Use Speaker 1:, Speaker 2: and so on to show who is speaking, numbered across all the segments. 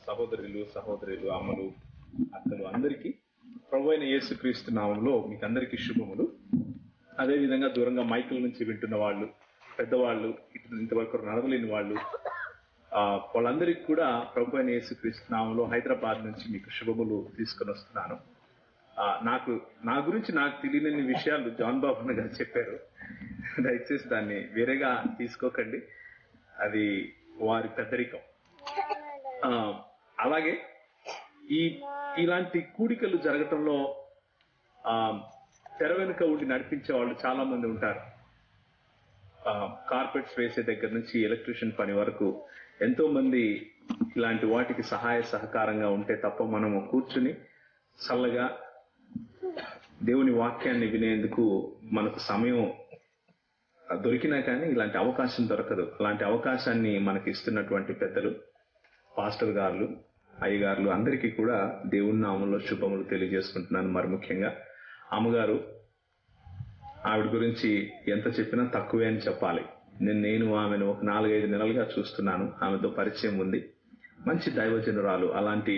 Speaker 1: సహోదరులు, అమ్మలు, అక్కలు అందరికీ ప్రభు అయిన యేసుక్రీస్తు నామంలో మీకు అందరికీ శుభములు. అదేవిధంగా దూరంగా మైకుల నుంచి వింటున్న వాళ్ళు, పెద్దవాళ్ళు, ఇంతవరకు నడవలేని వాళ్ళు, వాళ్ళందరికీ కూడా ప్రభు అయిన యేసుక్రీస్తు నామంలో హైదరాబాద్ నుంచి మీకు శుభములు తీసుకుని వస్తున్నాను. నా గురించి నాకు తెలియని విషయాలు జాన్ బాబు గారు చెప్పారు. దయచేసి దాన్ని వేరేగా తీసుకోకండి, అది వారి పెద్దరికం. అలాగే ఇలాంటి కూడికలు జరగటంలో తెర వెనుక ఉండి నడిపించే వాళ్ళు చాలా మంది ఉంటారు. కార్పెట్స్ వేసే దగ్గర నుంచి ఎలక్ట్రీషియన్ పని వరకు ఎంతో మంది ఇలాంటి వాటికి సహాయ సహకారంగా ఉంటే తప్ప మనము కూర్చుని చల్లగా దేవుని వాక్యాన్ని వినేందుకు మనకు సమయం దొరికినా కానీ ఇలాంటి అవకాశం దొరకదు. అలాంటి అవకాశాన్ని మనకి ఇస్తున్నటువంటి పెద్దలు, పాస్టర్ గారులు, అయ్యగారులు అందరికీ కూడా దేవుని నామంలో శుభములు తెలియజేసుకుంటున్నాను. మరి ముఖ్యంగా అమ్మగారు, ఆవిడ గురించి ఎంత చెప్పినా తక్కువే అని చెప్పాలి. నేను ఆమెను ఒక 4-5 నెలలుగా చూస్తున్నాను. ఆమెతో పరిచయం ఉంది. మంచి దైవజనురాలు. అలాంటి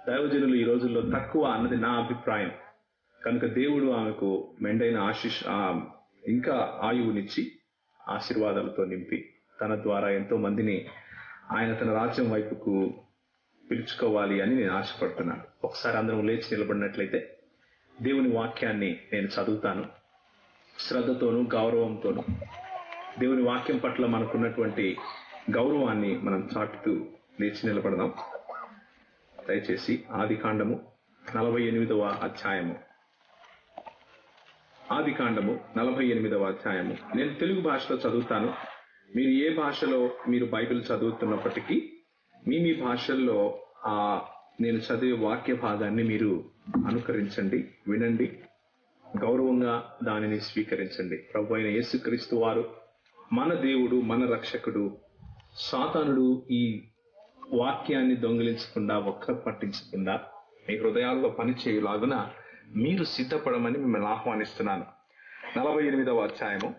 Speaker 1: దైవజనులు ఈ రోజుల్లో తక్కువ అన్నది నా అభిప్రాయం. కనుక దేవుడు ఆమెకు మెండైన ఇంకా ఆయువునిచ్చి ఆశీర్వాదాలతో నింపి తన ద్వారా ఎంతో మందిని ఆయన తన రాజ్యం వైపుకు పిలుచుకోవాలి అని నేను ఆశపడుతున్నాను. ఒకసారి అందరం లేచి నిలబడినట్లయితే దేవుని వాక్యాన్ని నేను చదువుతాను. శ్రద్ధతోనూ గౌరవంతోనూ దేవుని వాక్యం పట్ల మనకున్నటువంటి గౌరవాన్ని మనం చాటుతూ లేచి నిలబడదాం. దయచేసి ఆదికాండము 48వ అధ్యాయము. ఆదికాండము 48వ అధ్యాయము. నేను తెలుగు భాషలో చదువుతాను. మీరు ఏ భాషలో మీరు బైబిల్ చదువుతున్నప్పటికీ మీ భాషల్లో నేను చదివే వాక్య భాగాన్ని మీరు అనుకరించండి, వినండి, గౌరవంగా దానిని స్వీకరించండి. ప్రభు అయిన యేసుక్రీస్తు వారు మన దేవుడు, మన రక్షకుడు. సాతానుడు ఈ వాక్యాన్ని దొంగిలించకుండా, వక్ర పట్టించకుండా మీ హృదయాల్లో పనిచేయులాగున మీరు సిద్ధపడమని మిమ్మల్ని ఆహ్వానిస్తున్నాను. 48వ అధ్యాయము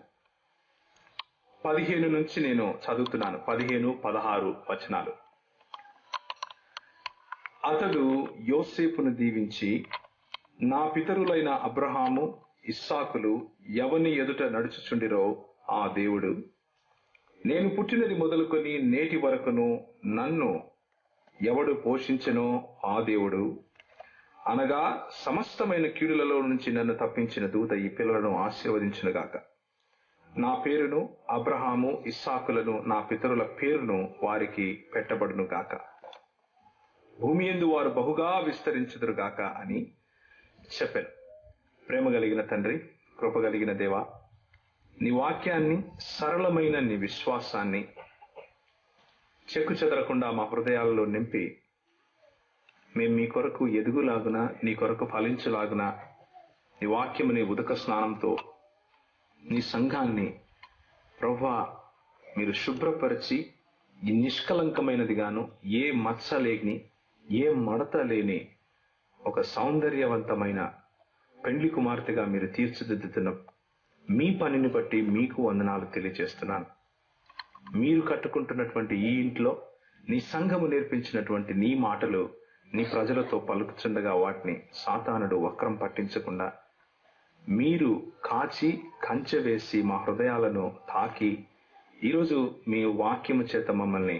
Speaker 1: 15 నుంచి నేను చదువుతున్నాను. 15-16 వచనాలు. అతడు యోసేపును దీవించి, నా పితరులైన అబ్రహాము, ఇస్సాకులు ఎవని ఎదుట నడుచుచుండిరో ఆ దేవుడు, నేను పుట్టినది మొదలుకొని నేటి వరకును నన్ను ఎవడు పోషించెనో ఆ దేవుడు, అనగా సమస్తమైన కీడులలో నుంచి నన్ను తప్పించిన దూత ఈ పిల్లలను ఆశీర్వదించునుగాక. నా పేరును అబ్రహాము, ఇస్సాకులను, నా పితరుల పేరును వారికి పెట్టబడును గాక. భూమి యందు వారు బహుగా విస్తరించుదురుగాక అని చెప్పాను. ప్రేమ కలిగిన తండ్రి, కృప కలిగిన దేవా, నీ వాక్యాన్ని, సరళమైన నీ విశ్వాసాన్ని చెక్కు చెదరకుండా మా హృదయాల్లో నింపి మేము మీ కొరకు ఎదుగులాగున, నీ కొరకు ఫలించులాగున నీ వాక్యముని ఉదక స్నానంతో నీ సంఘాన్ని ప్రభువా మీరు శుభ్రపరిచి ఈ నిష్కలంకమైనదిగాను, ఏ మచ్చ లేని, ఏ మడత లేని ఒక సౌందర్యవంతమైన పెండ్లి కుమార్తెగా మీరు తీర్చిదిద్దుతున్న మీ పనిని బట్టి మీకు వందనాలు తెలియజేస్తున్నాను. మీరు కట్టుకుంటున్నటువంటి ఈ ఇంట్లో నీ సంఘము నేర్పించినటువంటి నీ మాటలు నీ ప్రజలతో పలుకుచుండగా వాటిని సాతానుడు వక్రం పట్టించకుండా మీరు కాచి కంచె వేసి మా హృదయాలను తాకి ఈరోజు మీ వాక్యము చేత మమ్మల్ని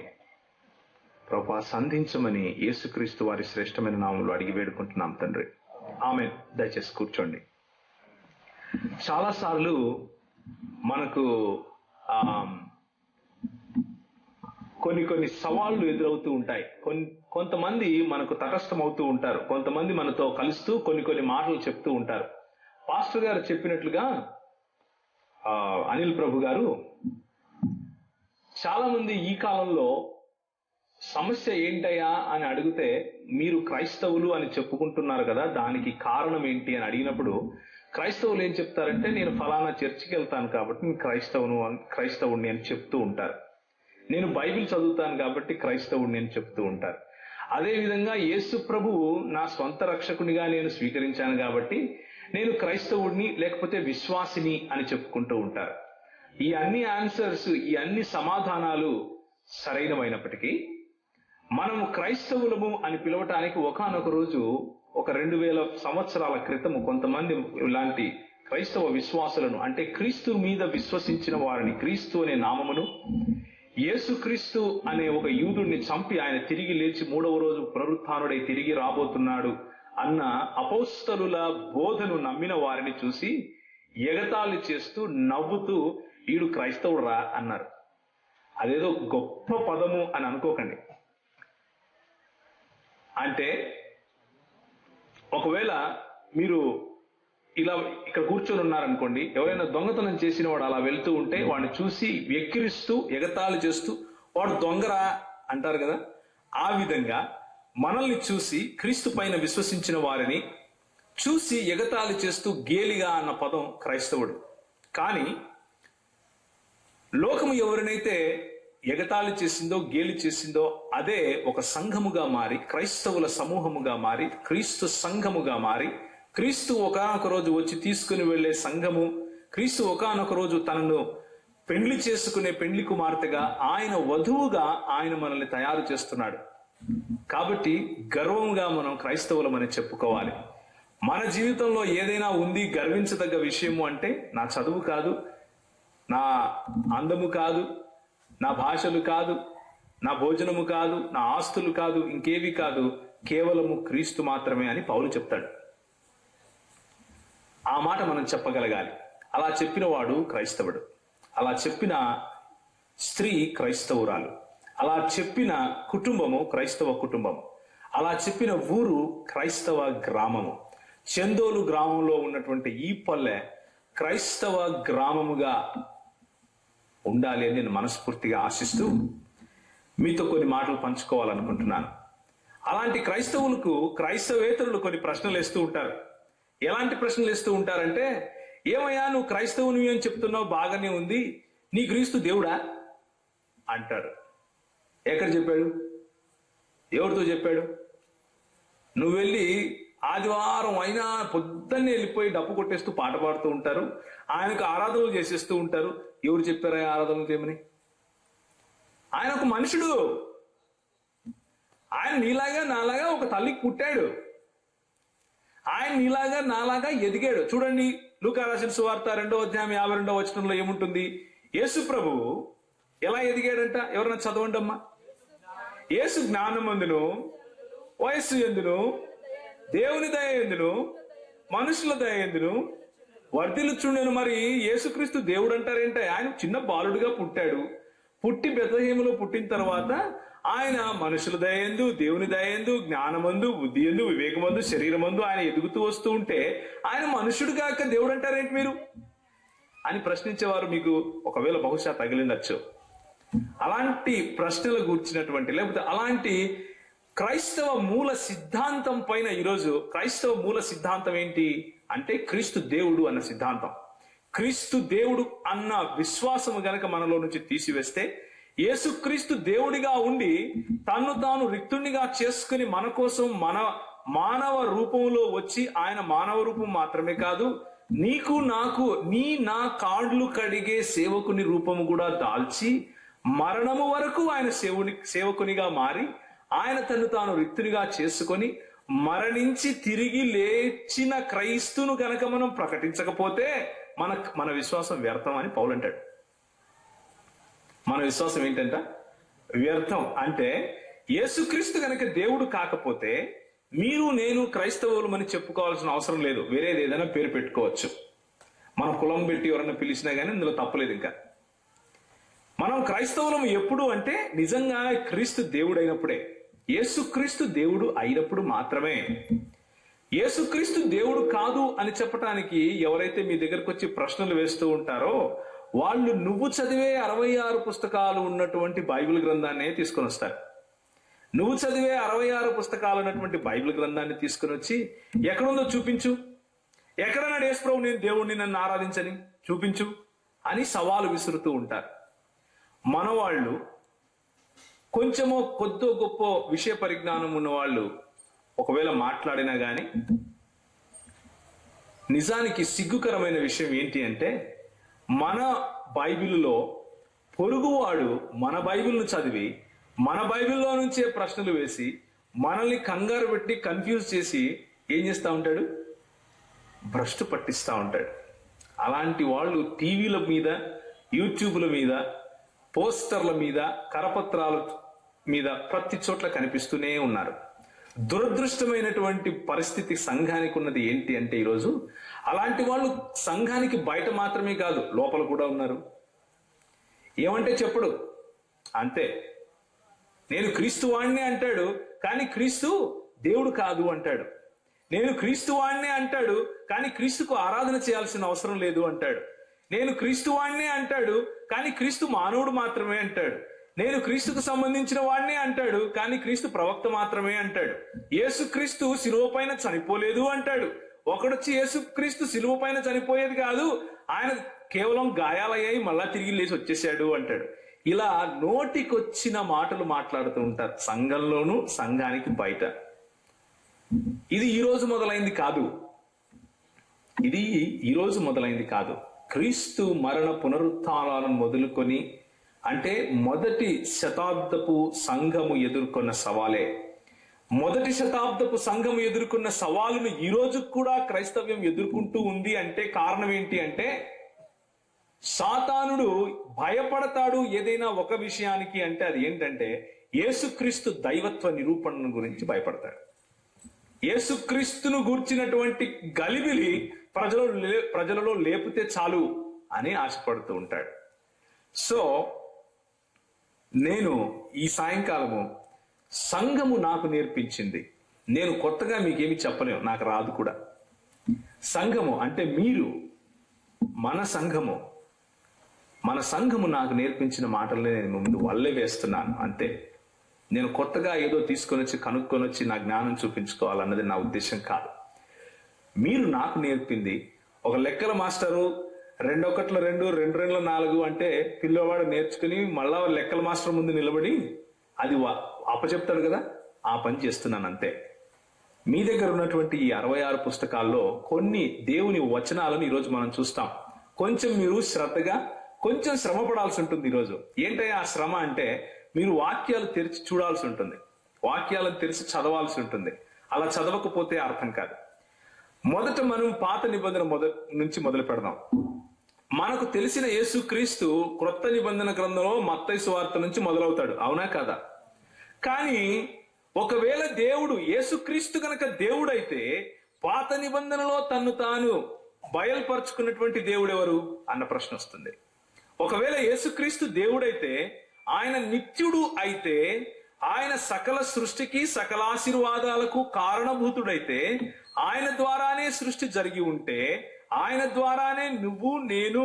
Speaker 1: ప్రభువా సంధించమని యేసుక్రీస్తు వారి శ్రేష్టమైన నామంలో అడిగి వేడుకుంటున్నాం తండ్రి. ఆమేన్. దయచేసి కూర్చోండి. చాలాసార్లు మనకు కొన్ని సవాళ్లు ఎదురవుతూ ఉంటాయి. కొంతమంది మనకు తటస్థం అవుతూ ఉంటారు. కొంతమంది మనతో కలుస్తూ కొన్ని మాటలు చెప్తూ ఉంటారు. పాస్టర్ గారు చెప్పినట్లుగా అనిల్ ప్రభు గారు, చాలా మంది ఈ కాలంలో సమస్య ఏంటయ్యా అని అడిగితే మీరు క్రైస్తవులు అని చెప్పుకుంటున్నారు కదా, దానికి కారణం ఏంటి అని అడిగినప్పుడు క్రైస్తవులు ఏం చెప్తారంటే, నేను ఫలానా చర్చికి వెళ్తాను కాబట్టి నేను క్రైస్తవుడిని అని చెప్తూ ఉంటారు. నేను బైబిల్ చదువుతాను కాబట్టి క్రైస్తవుడిని అని చెప్తూ ఉంటారు. అదేవిధంగా యేసు ప్రభువు నా స్వంత రక్షకునిగా నేను స్వీకరించాను కాబట్టి నేను క్రైస్తవుడిని లేకపోతే విశ్వాసిని అని చెప్పుకుంటూ ఉంటారు. ఈ అన్ని ఆన్సర్స్, ఈ అన్ని సమాధానాలు సరైనమైనప్పటికీ మనము క్రైస్తవులము అని పిలవటానికి ఒకానొక రోజు ఒక 2000 సంవత్సరాల క్రితము కొంతమంది ఇలాంటి క్రైస్తవ విశ్వాసులను, అంటే క్రీస్తు మీద విశ్వసించిన వారిని, క్రీస్తు అనే నామమును, యేసుక్రీస్తు అనే ఒక యూదుడిని చంపి ఆయన తిరిగి లేచి 3వ రోజు పునరుత్థానుడై తిరిగి రాబోతున్నాడు అన్న అపోస్తలుల బోధను నమ్మిన వారిని చూసి ఎగతాళి చేస్తూ నవ్వుతూ ఈడు క్రైస్తవుడు రా అన్నారు. అదేదో గొప్ప పదము అని అనుకోకండి. అంటే ఒకవేళ మీరు ఇలా ఇక్కడ కూర్చొని ఉన్నారనుకోండి, ఎవరైనా దొంగతనం చేసిన వాడు అలా వెళ్తూ ఉంటే వాడిని చూసి వెక్కిరిస్తూ ఎగతాళి చేస్తూ వాడు దొంగరా అంటారు కదా, ఆ విధంగా మనల్ని చూసి, క్రీస్తు పైన విశ్వసించిన వారిని చూసి ఎగతాళి చేస్తూ గేలిగా అన్న పదం క్రైస్తవుడు. కానీ లోకము ఎవరినైతే ఎగతాళి చేసిందో, గేలి చేసిందో అదే ఒక సంఘముగా మారి, క్రైస్తవుల సమూహముగా మారి, క్రీస్తు సంఘముగా మారి, క్రీస్తు ఒకానొక రోజు వచ్చి తీసుకుని వెళ్లే సంఘము, క్రీస్తు ఒకానొక రోజు తనను పెండ్లి చేసుకునే పెండ్లి కుమార్తెగా, ఆయన వధువుగా ఆయన మనల్ని తయారు చేస్తున్నాడు. కాబట్టి గర్వంగా మనం క్రైస్తవులమని చెప్పుకోవాలి. మన జీవితంలో ఏదైనా ఉంది గర్వించదగ్గ విషయము అంటే, నా చదువు కాదు, నా అందము కాదు, నా భాషలు కాదు, నా భోజనము కాదు, నా ఆస్తులు కాదు, ఇంకేవి కాదు, కేవలము క్రీస్తు మాత్రమే అని పౌలు చెప్తాడు. ఆ మాట మనం చెప్పగలగాలి. అలా చెప్పిన వాడు క్రైస్తవుడు, అలా చెప్పిన స్త్రీ క్రైస్తవురాలు, అలా చెప్పిన కుటుంబము క్రైస్తవ కుటుంబము, అలా చెప్పిన ఊరు క్రైస్తవ గ్రామము. చందోలు గ్రామంలో ఉన్నటువంటి ఈ పల్లె క్రైస్తవ గ్రామముగా ఉండాలి అని నేను మనస్ఫూర్తిగా ఆశిస్తూ మీతో కొన్ని మాటలు పంచుకోవాలనుకుంటున్నాను. అలాంటి క్రైస్తవులకు క్రైస్తవేతరులు కొన్ని ప్రశ్నలు వేస్తూ ఉంటారు. ఎలాంటి ప్రశ్నలు వేస్తూ ఉంటారంటే, ఏమయ్యా నువ్వు క్రైస్తవునివి అని చెప్తున్నావు, బాగానే ఉంది, నీ క్రీస్తు దేవుడా అంటారు. ఎక్కడ చెప్పాడు? ఎవరితో చెప్పాడు? నువ్వు వెళ్ళి ఆదివారం అయినా పొద్దున్నే వెళ్ళిపోయి డప్పు కొట్టేస్తూ పాట పాడుతూ ఉంటారు, ఆయనకు ఆరాధనలు చేసేస్తూ ఉంటారు. ఎవరు చెప్పారా ఆరాధనలు చేయమని? ఆయన ఒక మనుషుడు, ఆయన నీలాగా నాలాగా ఒక తల్లికి పుట్టాడు, ఆయన నీలాగా నాలాగా ఎదిగాడు. చూడండి, లూకా రాసిన సువార్త 2వ అధ్యాయం 52వ వచనంలో ఏముంటుంది? యేసు ప్రభువు ఎలా ఎదిగాడంట? ఎవరన్నా చదవండి అమ్మా. యేసు జ్ఞానమందును, వయస్సు ఎందును, దేవుని దయ ఎందును, మనుషుల దయ ఎందును వర్ధిల్లుచుండెను. మరి యేసుక్రీస్తు దేవుడు అంటారేంటే? ఆయన చిన్న బాలుడిగా పుట్టాడు. పుట్టి బెత్లెహేములో పుట్టిన తర్వాత ఆయన మనుషుల దయందు, దేవుని దయందు, జ్ఞానమందు, బుద్ధి ఎందు, వివేకమందు, శరీరమందు ఆయన ఎదుగుతూ వస్తూ ఉంటే ఆయన మనుషుడుగా దేవుడు అంటారేంటి మీరు అని ప్రశ్నించేవారు మీకు ఒకవేళ బహుశా తగిలిండొచ్చు. అలాంటి ప్రశ్నలు కూర్చున్నటువంటి, లేకపోతే అలాంటి క్రైస్తవ మూల సిద్ధాంతం పైన ఈరోజు క్రైస్తవ మూల సిద్ధాంతం ఏంటి అంటే క్రీస్తు దేవుడు అన్న సిద్ధాంతం. క్రీస్తు దేవుడు అన్న విశ్వాసము గనక మనలో నుంచి తీసివేస్తే, యేసుక్రీస్తు దేవుడిగా ఉండి తన్ను తాను రిక్తునిగా చేసుకుని మన కోసం మన మానవ రూపంలో వచ్చి, ఆయన మానవ రూపం మాత్రమే కాదు, నీకు నాకు నా కాళ్ళు కడిగే సేవకుని రూపము కూడా దాల్చి మరణము వరకు ఆయన సేవకునిగా మారి, ఆయన తను తాను రిక్తునిగా చేసుకొని మరణించి తిరిగి లేచిన క్రైస్తును గనక మనం ప్రకటించకపోతే మన విశ్వాసం వ్యర్థం అని పౌలు అంటాడు. మన విశ్వాసం ఏంటంట? వ్యర్థం. అంటే యేసుక్రీస్తు గనక దేవుడు కాకపోతే మీరు నేను క్రైస్తవులమని చెప్పుకోవాల్సిన అవసరం లేదు. వేరేది ఏదైనా పేరు పెట్టుకోవచ్చు. మన కులం పెట్టి ఎవరైనా పిలిచినా కానీ ఇందులో తప్పలేదు. ఇంకా మనం క్రైస్తవులం ఎప్పుడు అంటే నిజంగా క్రీస్తు దేవుడు అయినప్పుడే, యేసుక్రీస్తు దేవుడు అయినప్పుడు మాత్రమే. యేసుక్రీస్తు దేవుడు కాదు అని చెప్పటానికి ఎవరైతే మీ దగ్గరకు వచ్చి ప్రశ్నలు వేస్తూ ఉంటారో వాళ్ళు నువ్వు చదివే 66 పుస్తకాలు ఉన్నటువంటి బైబిల్ గ్రంథాన్ని తీసుకొని వస్తారు. నువ్వు చదివే 66 పుస్తకాలు ఉన్నటువంటి బైబిల్ గ్రంథాన్ని తీసుకుని వచ్చి ఎక్కడుందో చూపించు, ఎక్కడన్నా యేసు ప్రభు నేను దేవుడిని నన్ను ఆరాధించని చూపించు అని సవాలు విసురుతూ ఉంటారు. మనవాళ్ళు కొంచెమో కొద్దో గొప్ప విషయ పరిజ్ఞానం ఉన్న వాళ్ళు ఒకవేళ మాట్లాడినా గాని, నిజానికి సిగ్గుకరమైన విషయం ఏంటి అంటే, మన బైబిలులో పొరుగువాడు మన బైబిల్ను చదివి మన బైబిల్లో నుంచే ప్రశ్నలు వేసి మనల్ని కంగారు పెట్టి కన్ఫ్యూజ్ చేసి ఏం చేస్తా ఉంటాడు? భ్రష్టు పట్టిస్తా ఉంటాడు. అలాంటి వాళ్ళు టీవీల మీద, యూట్యూబ్ల మీద, పోస్టర్ల మీద, కరపత్రాల మీద ప్రతి చోట్ల కనిపిస్తూనే ఉన్నారు. దురదృష్టమైనటువంటి పరిస్థితి సంఘానికి ఉన్నది ఏంటి అంటే ఈరోజు అలాంటి వాళ్ళు సంఘానికి బయట మాత్రమే కాదు, లోపల కూడా ఉన్నారు. ఏమంటే చెప్పడు, అంతే. నేను క్రీస్తు వాణ్ణే అంటాడు, కానీ క్రీస్తు దేవుడు కాదు అంటాడు. నేను క్రీస్తు వాణ్ణే అంటాడు, కానీ క్రీస్తుకు ఆరాధన చేయాల్సిన అవసరం లేదు అంటాడు. నేను క్రీస్తు వాణ్ణే అంటాడు, కానీ క్రీస్తు మానవుడు మాత్రమే అంటాడు. నేను క్రీస్తుకు సంబంధించిన వాడినే అంటాడు, కానీ క్రీస్తు ప్రవక్త మాత్రమే అంటాడు. యేసుక్రీస్తు శిలువ పైన చనిపోలేదు అంటాడు. ఒకడొచ్చి యేసుక్రీస్తు శిలువ పైన చనిపోయేది కాదు, ఆయన కేవలం గాయాలయ్యాయి మళ్ళా తిరిగి లేచి వచ్చేసాడు అంటాడు. ఇలా నోటికొచ్చిన మాటలు మాట్లాడుతూ ఉంటారు, సంఘంలోనూ సంఘానికి బయట. ఇది ఈ రోజు మొదలైంది కాదు. ఇది ఈ రోజు మొదలైంది కాదు. క్రీస్తు మరణ పునరుత్థానాలను మొదలుకొని, అంటే మొదటి శతాబ్దపు సంఘము ఎదుర్కొన్న సవాలే. మొదటి శతాబ్దపు సంఘము ఎదుర్కొన్న సవాలును ఈ రోజు కూడా క్రైస్తవ్యం ఎదుర్కొంటూ ఉంది. అంటే కారణం ఏంటి అంటే, సాతానుడు భయపడతాడు ఏదైనా ఒక విషయానికి, అంటే అది ఏంటంటే యేసుక్రీస్తు దైవత్వ నిరూపణ గురించి భయపడతాడు. యేసుక్రీస్తును గూర్చినటువంటి గలిబిలి ప్రజలలో లేపితే చాలు అని ఆశపడుతూ ఉంటాడు. సో నేను ఈ సాయంకాలము సంఘము నాకు నేర్పించింది, నేను కొత్తగా మీకేమి చెప్పలేము, నాకు రాదు కూడా. సంఘము అంటే మీరు, మన సంఘము నాకు నేర్పించిన మాటలనే నేను ముందు వల్లే వేస్తున్నాను, అంతే. నేను కొత్తగా ఏదో తీసుకొని వచ్చి కనుక్కొని వచ్చి నా జ్ఞానం చూపించుకోవాలన్నది నా ఉద్దేశం కాదు. మీరు నాకు నేర్పింది, ఒక లెక్కల మాస్టరు 2 1 2 2 2 4 అంటే పిల్లవాడు నేర్చుకుని మళ్ళా లెక్కల మాస్టర్ ముందు నిలబడి అది అప్పచెప్తాడు కదా, ఆ పని చేస్తున్నాను అంతే. మీ దగ్గర ఉన్నటువంటి ఈ 66 పుస్తకాల్లో కొన్ని దేవుని వచనాలను ఈరోజు మనం చూస్తాం. కొంచెం మీరు శ్రద్ధగా, కొంచెం శ్రమ పడాల్సి ఉంటుంది ఈరోజు. ఏంటయ్యా ఆ శ్రమ అంటే, మీరు వాక్యాలు తెరిచి చూడాల్సి ఉంటుంది, వాక్యాలను తెరిచి చదవాల్సి ఉంటుంది. అలా చదవకపోతే అర్థం కాదు. మొదట మనం పాత నిబంధన నుంచి మొదలు పెడదాం. మనకు తెలిసిన యేసుక్రీస్తు క్రొత్త నిబంధన గ్రంథంలో మత్తయి సువార్త నుంచి మొదలవుతాడు, అవునా కదా? కానీ ఒకవేళ దేవుడు యేసుక్రీస్తు కనుక దేవుడైతే, పాత నిబంధనలో తన్ను తాను బయలుపరుచుకున్నటువంటి దేవుడు ఎవరు అన్న ప్రశ్న వస్తుంది. ఒకవేళ యేసుక్రీస్తు దేవుడైతే, ఆయన నిత్యుడు అయితే, ఆయన సకల సృష్టికి సకల ఆశీర్వాదాలకు కారణభూతుడైతే, ఆయన ద్వారానే సృష్టి జరిగి ఉంటే, ఆయన ద్వారానే నువ్వు నేను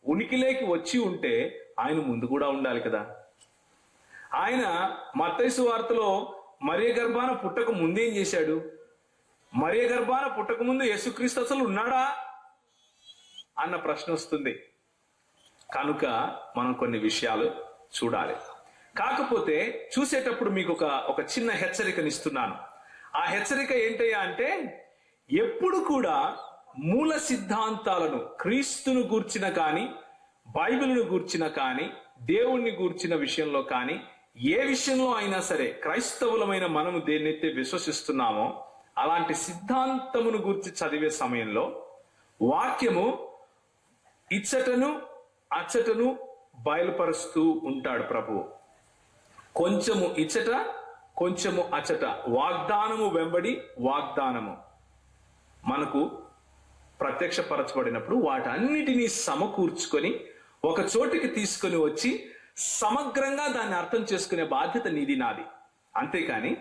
Speaker 1: ఉనికిలోకి వచ్చి ఉంటే, ఆయన ముందు కూడా ఉండాలి కదా. ఆయన మత్తయి సువార్తలో మరియ గర్భాన పుట్టక ముందేం చేశాడు? మరియ గర్భాన పుట్టక ముందు యేసుక్రీస్తు అసలు ఉన్నాడా అన్న ప్రశ్న వస్తుంది. కనుక మనం కొన్ని విషయాలు చూడాలి. కాకపోతే చూసేటప్పుడు మీకు ఒక చిన్న హెచ్చరికనిస్తున్నాను. ఆ హెచ్చరిక ఏంటయ్యా అంటే, ఎప్పుడు కూడా మూల సిద్ధాంతాలను, క్రీస్తును గూర్చిన కానీ, బైబిల్ను గూర్చిన కానీ, దేవుణ్ణి గూర్చిన విషయంలో కానీ, ఏ విషయంలో అయినా సరే క్రైస్తవులమైన మనము దేన్నైతే విశ్వసిస్తున్నామో అలాంటి సిద్ధాంతమును గూర్చి చదివే సమయంలో వాక్యము ఇచ్చటను అచ్చటను బయలుపరుస్తూ ఉంటాడు ప్రభువు. కొంచెము ఇచ్చట, కొంచెము అచ్చట, వాగ్దానము వెంబడి వాగ్దానము మనకు ప్రత్యక్షపరచబడినప్పుడు వాటన్నిటినీ సమకూర్చుకొని ఒక చోటికి తీసుకొని వచ్చి సమగ్రంగా దాన్ని అర్థం చేసుకునే బాధ్యత నీది, నాది. అంతేకాని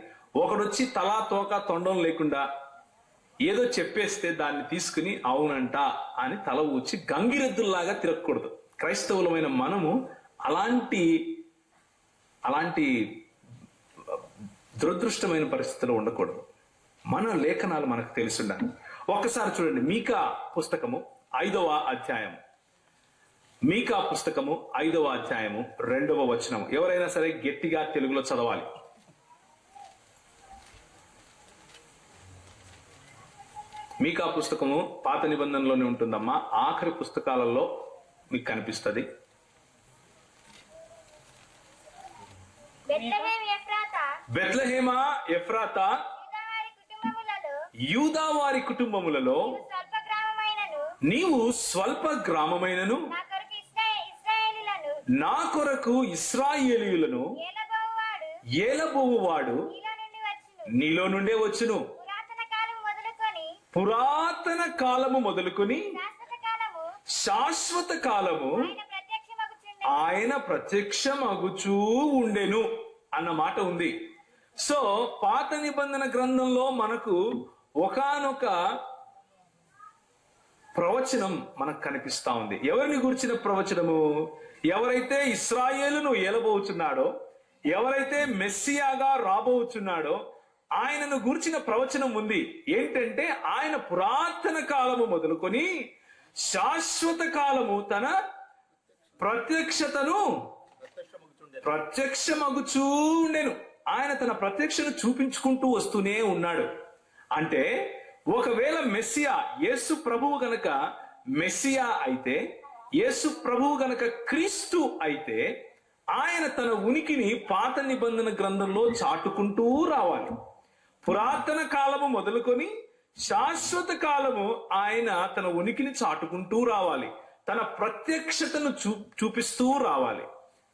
Speaker 1: ఒకడొచ్చి తలా తోక తొండం లేకుండా ఏదో చెప్పేస్తే దాన్ని తీసుకుని అవునంట అని తల ఊచి గంగిరెద్దుల్లాగా తిరగకూడదు. క్రైస్తవులమైన మనము అలాంటి దురదృష్టమైన పరిస్థితిలో ఉండకూడదు. మన లేఖనాలు మనకు తెలిసి ఉండాలి. ఒక్కసారి చూడండి, మీకా పుస్తకము 5వ అధ్యాయము, మీకా పుస్తకము 5వ అధ్యాయము 2వ వచనము. ఎవరైనా సరే గట్టిగా తెలుగులో చదవాలి. మీకా పుస్తకము పాత నిబంధనలోనే ఉంటుందమ్మా, ఆఖరి పుస్తకాలలో మీకు కనిపిస్తుంది. బెత్లెహేమా, ఎఫ్రాతా, యూదా వారి కుటుంబములలో నీవు స్వల్ప గ్రామమైనను నా కొరకు ఇశ్రాయేలీయులను ఏలబోవువాడు నీలో నుండే వచ్చును. పురాతన కాలము మొదలుకొని శాశ్వత కాలము ఆయన ప్రత్యక్షమగుచూ ఉండెను అన్న మాట ఉంది. సో పాత నిబంధన గ్రంథంలో మనకు ఒకానొక ప్రవచనం మనకు కనిపిస్తా ఉంది. ఎవరిని గురించిన ప్రవచనము? ఎవరైతే ఇశ్రాయేలును ఏలబోచున్నాడో, ఎవరైతే మెస్సియాగా రాబోచున్నాడో ఆయనను గురించిన ప్రవచనం ఉంది. ఏంటంటే ఆయన పురాతన కాలము మొదలుకొని శాశ్వత కాలము తన ప్రత్యక్షతను ప్రత్యక్షమగుచూ ఉండెను. ఆయన తన ప్రత్యక్షను చూపించుకుంటూ వస్తూనే ఉన్నాడు. అంటే ఒకవేళ మెస్సియా యేసు ప్రభువు గనక మెస్సియా అయితే, యేసు ప్రభువు గనక క్రీస్తు అయితే, ఆయన తన ఉనికిని పాత నిబంధన గ్రంథంలో చాటుకుంటూ రావాలి. పురాతన కాలము మొదలుకొని శాశ్వత కాలము ఆయన తన ఉనికిని చాటుకుంటూ రావాలి. తన ప్రత్యక్షతను చూపిస్తూ రావాలి.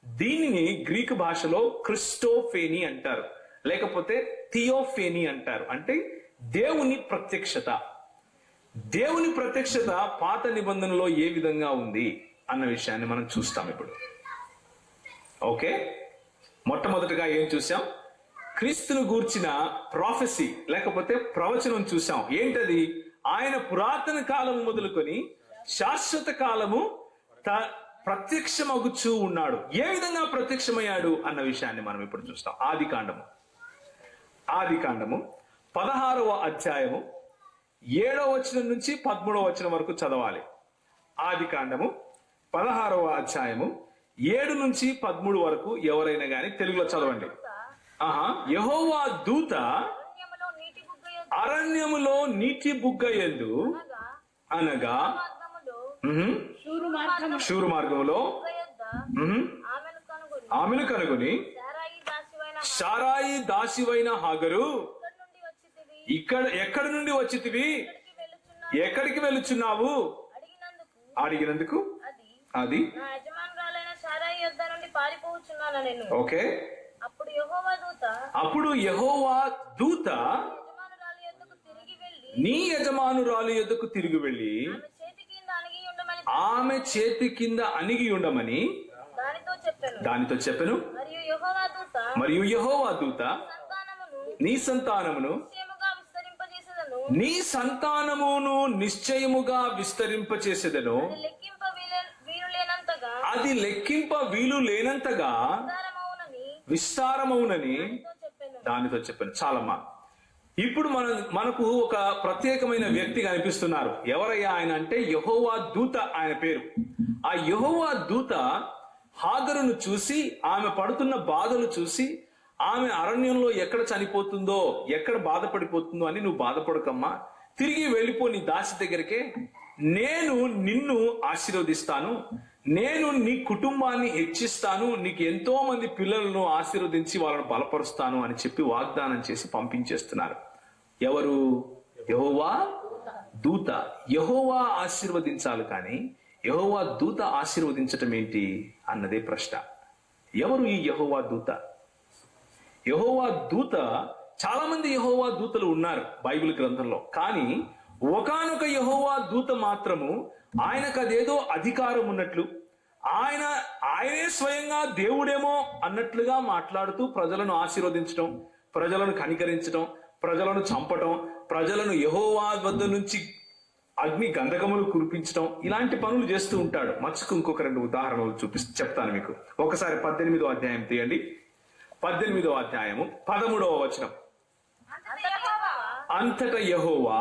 Speaker 1: దీనిని గ్రీకు భాషలో క్రిస్టోఫేనీ అంటారు, లేకపోతే థియోఫేనీ అంటారు. అంటే దేవుని ప్రత్యక్షత. దేవుని ప్రత్యక్షత పాత నిబంధనలో ఏ విధంగా ఉంది అన్న విషయాన్ని మనం చూస్తాం ఇప్పుడు. ఓకే, మొట్టమొదటిగా ఏం చూసాం? క్రీస్తును గూర్చిన ప్రాఫెసీ లేకపోతే ప్రవచనం చూసాం. ఏంటది? ఆయన పురాతన కాలము మొదలుకొని శాశ్వత కాలము ప్రత్యక్షమగుచూ ఉన్నాడు. ఏ విధంగా ప్రత్యక్షమయ్యాడు అన్న విషయాన్ని మనం ఇప్పుడు చూస్తాం. ఆది కాండము 16వ అధ్యాయము 7వ వచనం నుంచి 13వ వచనం వరకు చదవాలి. ఆది కాండము 16వ అధ్యాయము 7 నుంచి 13 వరకు ఎవరైనా గాని తెలుగులో చదవండి. యెహోవా దూత అరణ్యములో నీటి బుగ్గ యందు అనగా శూరు మార్గములో ఆమెను కనుగొని, శారాయి దాసివైన హాగరు, ఎక్కడి నుండి వచ్చితివి, ఎక్కడికి వెళుచున్నావు అడిగినందుకు అది ఓకే. అప్పుడు యెహోవా దూత నీ యజమానురాలు యొద్దకు తిరిగి వెళ్ళి ఆమె చేతి కింద అణిగి ఉండమని దానితో చెప్పెను. మరియు యెహోవా దూత నీ సంతానమును నిశ్చయముగా విస్తరింపచేసేదను, అది లెక్కింప వీలు లేనంతగా విస్తారమవునని దానితో చెప్పాను. చాలమ్మా. ఇప్పుడు మనకు ఒక ప్రత్యేకమైన వ్యక్తి కనిపిస్తున్నారు. ఎవరయ్యా ఆయన అంటే యెహోవా దూత ఆయన పేరు. ఆ యెహోవా దూత హాగరును చూసి, ఆమె పడుతున్న బాధలు చూసి, ఆమె అరణ్యంలో ఎక్కడ చనిపోతుందో, ఎక్కడ బాధపడిపోతుందో అని నువ్వు బాధపడకమ్మా, తిరిగి వెళ్ళిపో నీ దాసి దగ్గరికే, నేను నిన్ను ఆశీర్వదిస్తాను, నేను నీ కుటుంబాన్ని హెచ్చిస్తాను, నీకు ఎంతో మంది పిల్లలను ఆశీర్వదించి వాళ్ళను బలపరుస్తాను అని చెప్పి వాగ్దానం చేసి పంపించేస్తున్నారు. ఎవరు? యెహోవా దూత. యెహోవా ఆశీర్వదించాలి, కానీ యెహోవా దూత ఆశీర్వదించటం ఏంటి అన్నదే ప్రశ్న. ఎవరు ఈ యెహోవా దూత? యెహోవా దూత, చాలా మంది యెహోవా దూతలు ఉన్నారు బైబిల్ గ్రంథంలో, కానీ ఒకానొక యెహోవా దూత మాత్రము ఆయనకు అదేదో అధికారం ఉన్నట్లు, ఆయనే స్వయంగా దేవుడేమో అన్నట్లుగా మాట్లాడుతూ ప్రజలను ఆశీర్వదించడం, ప్రజలను కనికరించడం, ప్రజలను చంపటం, ప్రజలను యెహోవా వద్ద నుంచి అగ్ని గంధకములు కురిపించడం, ఇలాంటి పనులు చేస్తూ ఉంటాడు. మచ్చుకు ఇంకొక 2 ఉదాహరణలు చెప్తాను మీకు. ఒకసారి 18వ అధ్యాయం తీయండి. 18వ అధ్యాయము 13వ వచనం. అంతటా యెహోవా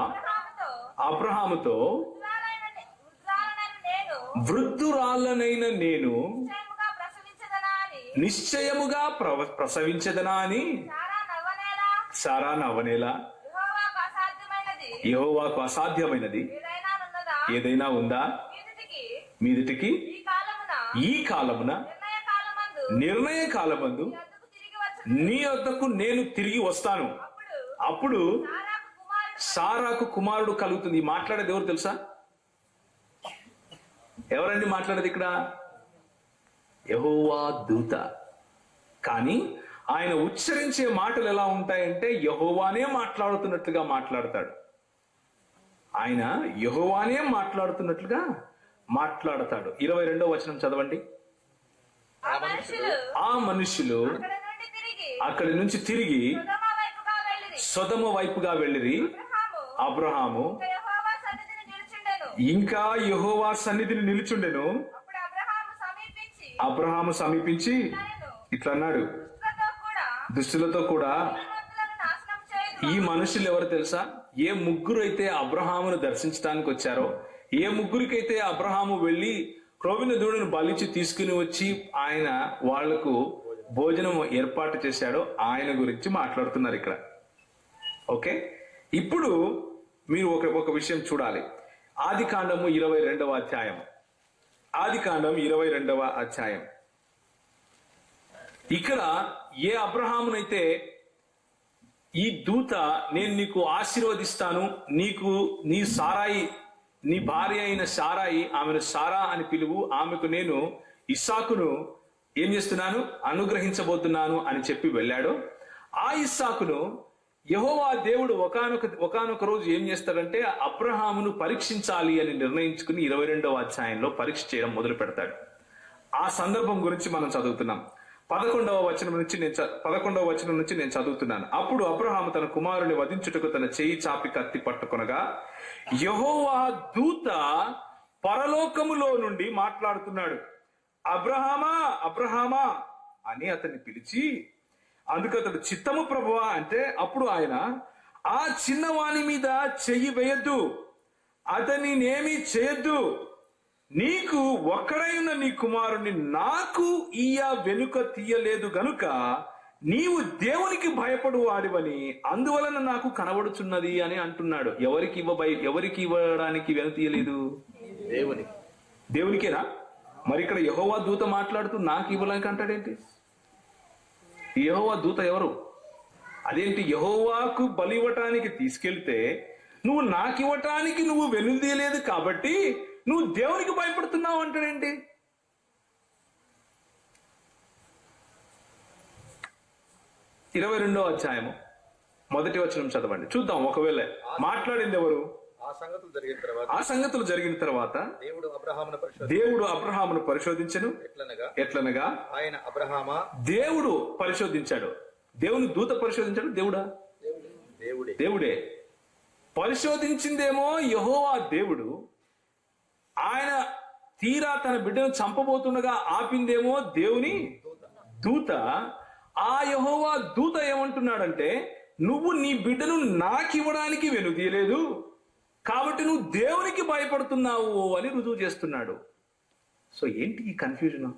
Speaker 1: అబ్రహాముతో, వృద్ధురాలనైన నేను నిశ్చయముగా ప్రసవించదనా అని సారా నవ్వనేలా, యెహోవాకు అసాధ్యమైనది ఏదైనా ఉందా? మీదిటికి ఈ కాలమున నిర్ణయ కాలమందు నీ వద్దకు నేను తిరిగి వస్తాను. అప్పుడు సారాకు కుమారుడు కలుగుతుంది. మాట్లాడేది ఎవరు తెలుసా? ఎవరండి మాట్లాడేది ఇక్కడ? యెహోవా దూత. కానీ ఆయన ఉచ్చరించే మాటలు ఎలా ఉంటాయంటే యెహోవానే మాట్లాడుతున్నట్లుగా మాట్లాడతాడు. ఆయన యెహోవానే మాట్లాడుతున్నట్లుగా మాట్లాడతాడు. 22వ వచనం చదవండి. ఆ మనుషులు అక్కడి నుంచి తిరిగి సొదొమ వైపుగా వెళ్ళిరి. అబ్రహాము ఇంకా యెహోవా సన్నిధిని నిలుచుండెను. అబ్రహాము సమీపించి ఇట్లా అన్నాడు, దుష్టులతో కూడా ఈ మనుషులు ఎవరు తెలుసా? ఏ ముగ్గురు అయితే అబ్రహామును దర్శించడానికి వచ్చారో, ఏ ముగ్గురికైతే అబ్రహాము వెళ్లి క్రొవ్విన దూడను బలిచి తీసుకుని వచ్చి ఆయన వాళ్లకు భోజనం ఏర్పాటు చేశాడో ఆయన గురించి మాట్లాడుతున్నారు ఇక్కడ. ఓకే, ఇప్పుడు మీరు ఒక విషయం చూడాలి. ఆదికాండము 22వ అధ్యాయం. ఆదికాండం 22వ అధ్యాయం. ఇక్కడ ఏ అబ్రహామునైతే ఈ దూత నేను నీకు ఆశీర్వదిస్తాను, నీకు నీ సారాయి, నీ భార్య అయిన సారాయి, ఆమెను సారా అని పిలువు, ఆమెకు నేను ఇస్సాకును ఏం చేస్తున్నాను, అనుగ్రహించబోతున్నాను అని చెప్పి వెళ్ళాడు. ఆ ఇస్సాకును యెహోవా దేవుడు ఒకానొక రోజు ఏం చేస్తాడంటే అబ్రహామును పరీక్షించాలి అని నిర్ణయించుకుని 22వ అధ్యాయంలో పరీక్ష చేయడం మొదలు పెడతాడు. ఆ సందర్భం గురించి మనం చదువుతున్నాం. 11వ వచనం నుంచి నేను చదువుతున్నాను. అప్పుడు అబ్రహాము తన కుమారుని వధించుటకు తన చేయి చాపి కత్తి పట్టుకొనగా యెహోవా దూత పరలోకములో నుండి మాట్లాడుతున్నాడు. అబ్రహామా, అబ్రహామా అని అతన్ని పిలిచి, అందుకు అతడు చిత్తము ప్రభువా అంటే, అప్పుడు ఆయన ఆ చిన్నవాని మీద చెయ్యి వేయద్దు, అతని నేమి చేయొద్దు, నీకు ఒక్కడై ఉన్న నీ కుమారుణ్ణి నాకు వెనుక తీయలేదు గనుక నీవు దేవునికి భయపడు వాడివని అందువలన నాకు కనబడుచున్నది అని అంటున్నాడు. ఎవరికి ఇవ్వడానికి వెను తీయలేదు? దేవునికేనా? మరి ఇక్కడ యెహోవా దూత మాట్లాడుతూ నాకు ఇవ్వడానికి అంటాడేంటి? యెహోవా దూత ఎవరు? అదేంటి, యెహోవాకు బలి ఇవ్వటానికి తీసుకెళ్తే నువ్వు నాకు ఇవ్వటానికి నువ్వు వెనుదీయలేదు కాబట్టి నువ్వు దేవునికి భయపడుతున్నావు అంటాడేంటి? ఇరవై అధ్యాయము 1వ వచనం చదవండి, చూద్దాం. ఒకవేళ మాట్లాడింది ఎవరు? ఆ సంగతులు జరిగిన తర్వాత దేవుడు అబ్రహామును పరిశోధించెను. ఎట్లనగా ఆయన దేవుడు పరిశోధించాడు. దేవుని దూత పరిశోధించాడు. దేవుడే పరిశోధించిందేమో యెహోవా దేవుడు. ఆయన తీరా తన బిడ్డను చంపబోతుండగా ఆపిందేమో దేవుని దూత. ఆ యెహోవా దూత ఏమంటున్నాడంటే, నువ్వు నీ బిడ్డను నాకివ్వడానికి వెనుదీయలేదు కాబట్టి నువ్వు దేవునికి భయపడుతున్నావు అని రుజువు చేస్తున్నాడు. సో ఏంటి ఈ కన్ఫ్యూజన్?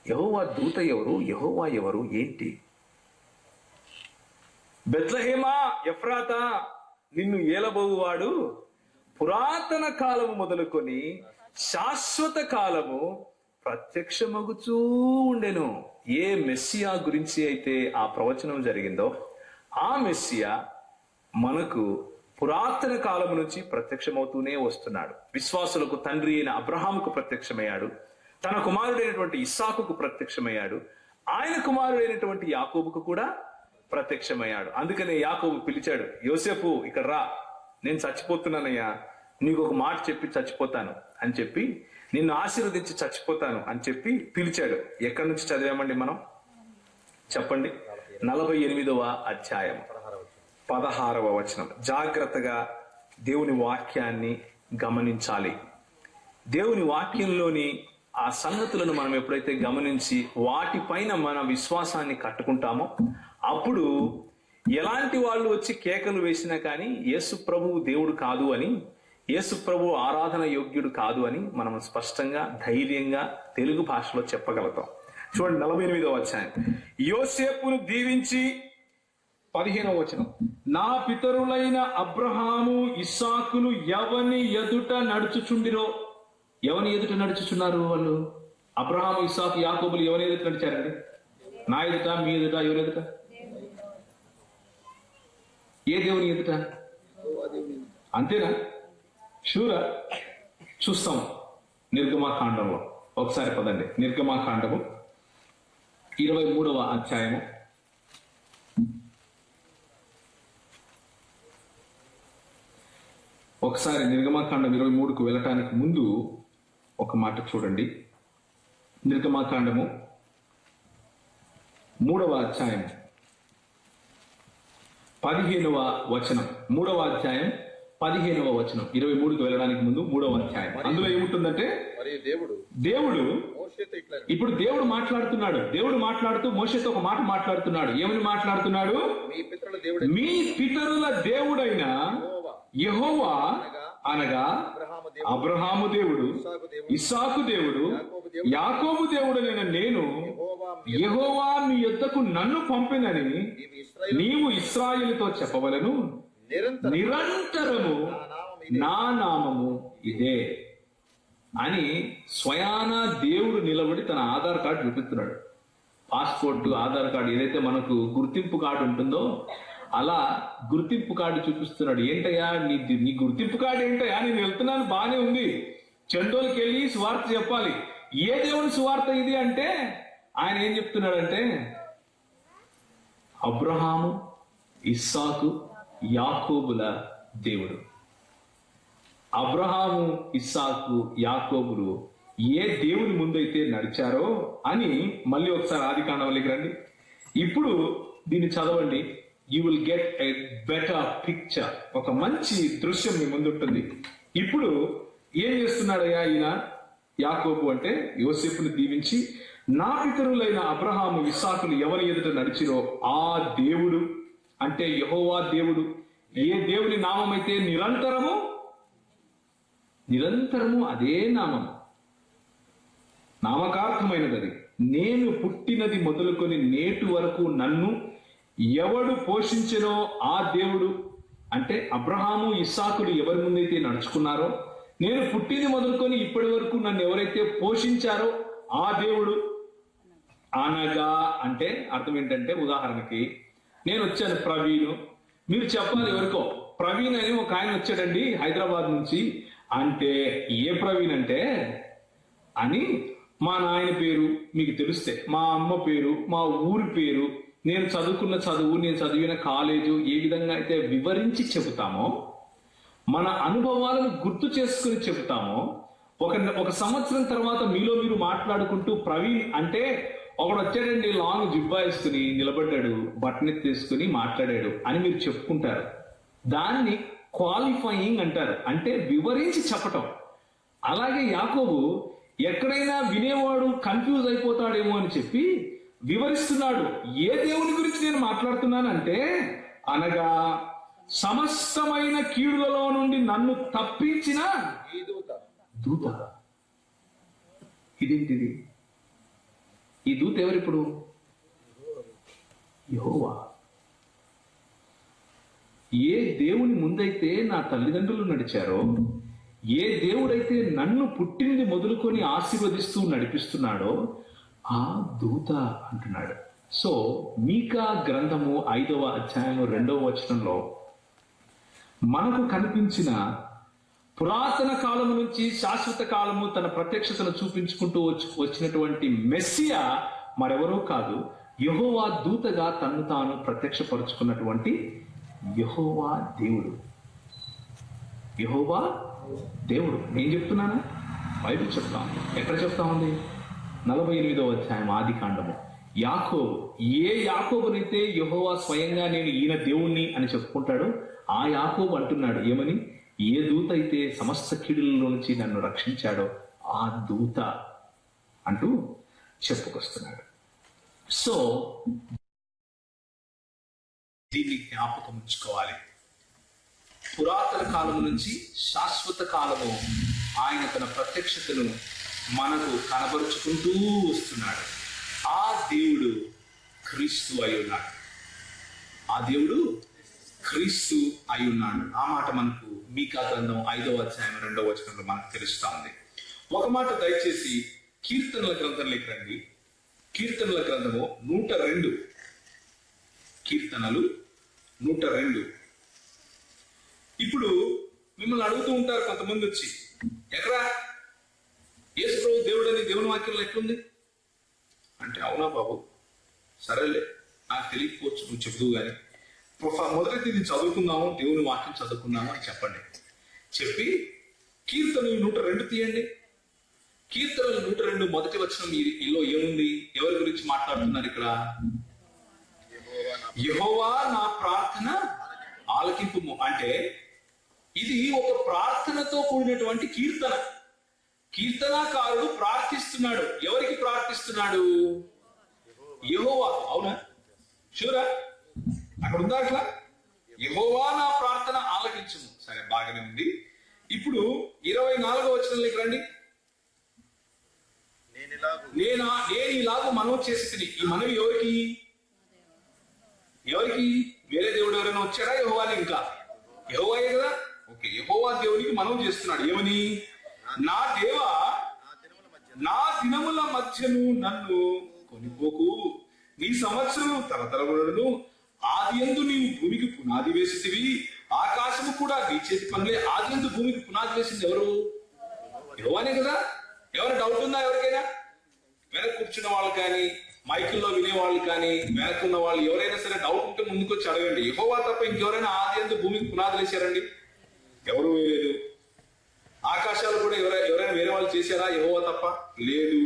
Speaker 1: యెహోవా దూత ఎవరు, యెహోవా ఎవరు, ఏంటి? బెత్లెహేమా ఎఫ్రాతా, నిన్ను ఏలబోవువాడు పురాతన కాలము మొదలుకొని శాశ్వత కాలము ప్రత్యక్షమగుచూ ఉండెను. ఏ మెస్సియా గురించి అయితే ఆ ప్రవచనం జరిగిందో ఆ మెస్సియా మనకు పురాతన కాలము నుంచి ప్రత్యక్షమవుతూనే వస్తున్నాడు. విశ్వాసులకు తండ్రి అయిన అబ్రహాముకు ప్రత్యక్షమయ్యాడు, తన కుమారుడైనటువంటి ఇస్సాకుకు ప్రత్యక్షమయ్యాడు, ఆయన కుమారుడైనటువంటి యాకోబుకు కూడా ప్రత్యక్షమయ్యాడు. అందుకనే యాకోబు పిలిచాడు, యోసేపు ఇక్కడ రా, నేను చచ్చిపోతున్నానయ్యా, నీకు ఒక మాట చెప్పి చచ్చిపోతాను అని చెప్పి, నిన్ను ఆశీర్వదించి చచ్చిపోతాను అని చెప్పి పిలిచాడు. ఎక్కడి నుంచి చదివామండి మనం? చెప్పండి. 48వ అధ్యాయం 16వ వచనం. జాగ్రత్తగా దేవుని వాక్యాన్ని గమనించాలి. దేవుని వాక్యంలోని ఆ సంగతులను మనం ఎప్పుడైతే గమనించి వాటిపైన మన విశ్వాసాన్ని కట్టుకుంటామో అప్పుడు ఎలాంటి వాళ్ళు వచ్చి కేకలు వేసినా కానీ యేసు ప్రభువు దేవుడు కాదు అని, యేసు ప్రభువు ఆరాధన యోగ్యుడు కాదు అని మనం స్పష్టంగా ధైర్యంగా తెలుగు భాషలో చెప్పగలుగుతాం. చూడండి 48వ అధ్యాయం. యోసేపును దీవించి 15వ వచనం, నా పితరులైన అబ్రహాము ఇస్సాకులు ఎవని ఎదుట నడుచుచుండిరో. ఎవని ఎదుట నడుచుచున్నారు వాళ్ళు? అబ్రహాము, ఇస్సాకు, యాకోబులు ఎవని ఎదుట నడిచారండి? నా ఎదుట, మీ ఎదుట, ఎవరి ఎదుట? ఏ దేవుని ఎదుట? అంతేనా? షూరా? చూస్తాం నిర్గమాకాండంలో. ఒకసారి పదండి, నిర్గమాకాండము 23వ అధ్యాయము. ఒకసారి నిర్గమాకాండం 23కు వెళ్ళటానికి ముందు ఒక మాట చూడండి. నిర్గమాకాండము 3వ అధ్యాయం 15వ వచనం. 3వ అధ్యాయం 15వ వచనం. 23కు వెళ్ళడానికి ముందు 3వ అధ్యాయం. అందులో ఏముంటుందంటే, దేవుడు ఇప్పుడు దేవుడు మాట్లాడుతున్నాడు. దేవుడు మాట్లాడుతూ మోషేతో ఒక మాట మాట్లాడుతున్నాడు. ఏమని మాట్లాడుతున్నాడు? మీ పితరుల దేవుడైన యెహోవా అనగా అబ్రహాము దేవుడు, ఇస్సాకు దేవుడు, యాకోబు దేవుడైన నేను యెహోవా మీ యొద్దకు నన్ను పంపినని నీవు ఇశ్రాయేలుతో చెప్పవలను. నిరంతరము నా నామము ఇదే అని స్వయాన దేవుడు నిలబడి తన ఆధార్ కార్డు చూపిస్తున్నాడు. పాస్పోర్ట్, ఆధార్ కార్డు ఏదైతే మనకు గుర్తింపు కార్డు ఉంటుందో అలా గుర్తింపు కార్డు చూపిస్తున్నాడు. ఏంటయ్యా నీ గుర్తింపు కార్డు ఏంటయ్యా? నేను వెళ్తున్నాను, బానే ఉంది, చండోలకి వెళ్ళి సువార్త చెప్పాలి. ఏ దేవుని సువార్త ఇది అంటే ఆయన ఏం చెప్తున్నాడంటే, అబ్రహాము, ఇస్సాకు, యాకోబుల దేవుడు. అబ్రహాము, ఇస్సాకు, యాకోబులు ఏ దేవుని ముందైతే నడిచారో అని మళ్ళీ ఒకసారి ఆదికాండంలోకి రండి. ఇప్పుడు దీన్ని చదవండి. You will get a better picture. ఒక మంచి దృశ్యం మీ ముందుంటుంది. ఇప్పుడు ఏం చేస్తున్నాడయ్యా ఈయన యాకోబు అంటే, యోసేపుని దీవించి నా పితరులైన అబ్రహాము, ఇస్సాకులు ఎవరి ఎదుట నడిచిరో ఆ దేవుడు అంటే యెహోవా దేవుడు, ఏ దేవుని నామమైతే నిరంతరము అదే నామం, నామకార్థమైనది అది. నేను పుట్టినది మొదలుకొని నేటి వరకు నన్ను ఎవడు పోషించెనో ఆ దేవుడు అంటే అబ్రహాము, ఇస్సాకులు ఎవరి ముందైతే నడుచుకున్నారో, నేను పుట్టినది మొదలుకొని ఇప్పటి వరకు నన్ను ఎవరైతే పోషించారో ఆ దేవుడు అనగా అంటే అర్థం ఏంటంటే, ఉదాహరణకి నేను వచ్చాను ప్రవీణ్, మీరు చెప్పాలి ఎవరికో ప్రవీణ్ అని ఒక ఆయన వచ్చాడండి హైదరాబాద్ నుంచి అంటే, ఏ ప్రవీణ్ అంటే అని మా నాయన పేరు మీకు తెలిస్తే, మా అమ్మ పేరు, మా ఊరి పేరు, నేను చదువుకున్న చదువు, నేను చదివిన కాలేజు ఏ విధంగా అయితే వివరించి చెబుతామో, మన అనుభవాలను గుర్తు చేసుకుని చెబుతామో, ఒక సంవత్సరం తర్వాత మీలో మీరు మాట్లాడుకుంటూ ప్రవీణ్ అంటే ఒకడు వచ్చాడండి లాంగ్ జిబ్బా వేసుకుని నిలబడ్డాడు, బట్టనెత్తి తీసుకుని మాట్లాడాడు అని మీరు చెప్పుకుంటారు. దాన్ని క్వాలిఫైయింగ్ అంటారు, అంటే వివరించి చెప్పటం. అలాగే యాకోబు ఎక్కడైనా వినేవాడు కన్ఫ్యూజ్ అయిపోతాడేమో అని చెప్పి వివరిస్తున్నాడు. ఏ దేవుని గురించి నేను మాట్లాడుతున్నానంటే, అనగా సమస్తమైన కీడులలో నుండి నన్ను తప్పించిన దూత. ఇదేంటిది? ఈ దూత ఎవరిప్పుడు? యెహోవా. ఏ దేవుని ముందైతే నా తల్లిదండ్రులు నడిచారో, ఏ దేవుడైతే నన్ను పుట్టింది మొదలుకొని ఆశీర్వదిస్తూ నడిపిస్తున్నాడో ఆ దూత అంటున్నాడు. సో మీకా గ్రంథము 5వ అధ్యాయము 2వ వచనంలో మనకు కనిపించిన పురాతన కాలము నుంచి శాశ్వత కాలము తన ప్రత్యక్షతను చూపించుకుంటూ వచ్చినటువంటి మెస్సియా మరెవరో కాదు, యెహోవా దూతగా తన్ను తాను ప్రత్యక్షపరుచుకున్నటువంటి యెహోవా దేవుడు. యెహోవా దేవుడు. నేను చెప్తున్నానా? బైబిల్ చెప్తాను. ఎక్కడ చెప్తా ఉంది? 48వ అధ్యాయం ఆదికాండము. యాకోబు, ఏ యాకోబునైతే యెహోవా స్వయంగా నేను ఈయన దేవుణ్ణి అని చెప్పుకుంటాడో ఆ యాకోబు అంటున్నాడు ఏమని? ఏ దూత అయితే సమస్త కీడులలో నుంచి నన్ను రక్షించాడో ఆ దూత అంటూ చెప్పుకొస్తున్నాడు. సో దీన్ని జ్ఞాపకం ఉంచుకోవాలి. పురాతన కాలం నుంచి శాశ్వత కాలము ఆయన తన ప్రత్యక్షతను మనకు కనబరుచుకుంటూ వస్తున్నాడు. ఆ దేవుడు క్రీస్తు అయి ఉన్నాడు. ఆ దేవుడు క్రీస్తు అయి ఉన్నాడు. ఆ మాట మనకు మీకా గ్రంథం 5వ అధ్యాయం 2వ వచనంలో మనకు తెలుస్తా ఉంది. ఒక మాట దయచేసి కీర్తనల గ్రంథంలోకి రండి. కీర్తనల గ్రంథము 102. కీర్తనలు 102. ఇప్పుడు మిమ్మల్ని అడుగుతూ ఉంటారు కొంతమంది వచ్చి, ఎక్కడా యేసు ప్రభు దేవుడు అని దేవుని వాక్యంలో ఎట్లుంది అంటే, అవునా బాబు, సరేలే, నాకు తెలియకపోవచ్చు, నువ్వు చెబుతూ కానీ మొదటి ఇది చదువుకుందాము, దేవుని వాక్యం చదువుకుందాము అని చెప్పండి. చెప్పి కీర్తనలు 102 తీయండి. కీర్తనలు 102 మొదటి వచనం ఈలో ఏముంది? ఎవరి గురించి మాట్లాడుతున్నారు ఇక్కడ? యెహోవా నా ప్రార్థన ఆలకింపుము. అంటే ఇది ఒక ప్రార్థనతో కూడినటువంటి కీర్తన. కీర్తనాకారుడు ప్రార్థిస్తున్నాడు. ఎవరికి ప్రార్థిస్తున్నాడు? యెహోవా. అవునా? షూరా? అక్కడ ఉందా అట్లా? యెహోవా నా ప్రార్థన ఆలకించుము. సరే, బాగానే ఉంది. ఇప్పుడు 24వ వచనంలోకి రండి. నేను ఇలాగూ మనవి చేసి తిని. ఈ మనవి ఎవరికి? వేరే దేవుడు ఎవరైనా వచ్చాడా? యెహోవానే. ఇంకా యెహోవాయే కదా. ఓకే, యెహోవా దేవునికి మనవి చేస్తున్నాడు. ఏమని? నా దేవా, నా దినముల మధ్యను నన్ను కొనిపోకు. నీ సంవత్సరం తరతరములను ఆదియందు నీవు భూమికి పునాది వేసితివి. ఆకాశము కూడా నీ చేతి పనులే. ఆదియందు భూమికి పునాది వేసింది ఎవరు? యెహోవానే కదా. ఎవరు డౌట్ ఉందా ఎవరికైనా? వెనక కూర్చున్న వాళ్ళు కానీ, మైకుల్లో వినేవాళ్ళు కానీ, వెనక్కున్న వాళ్ళు ఎవరైనా సరే డౌట్ ఉంటే ముందుకొచ్చి అడగండి. యెహోవా తప్ప ఇంకెవరైనా ఆదియందు భూమికి పునాదులు వేశారండి? ఎవరు వేయలేదు. ఆకాశాలు కూడా ఎవరైనా వేరే వాళ్ళు చేశారా? యెహోవా తప్ప లేదు.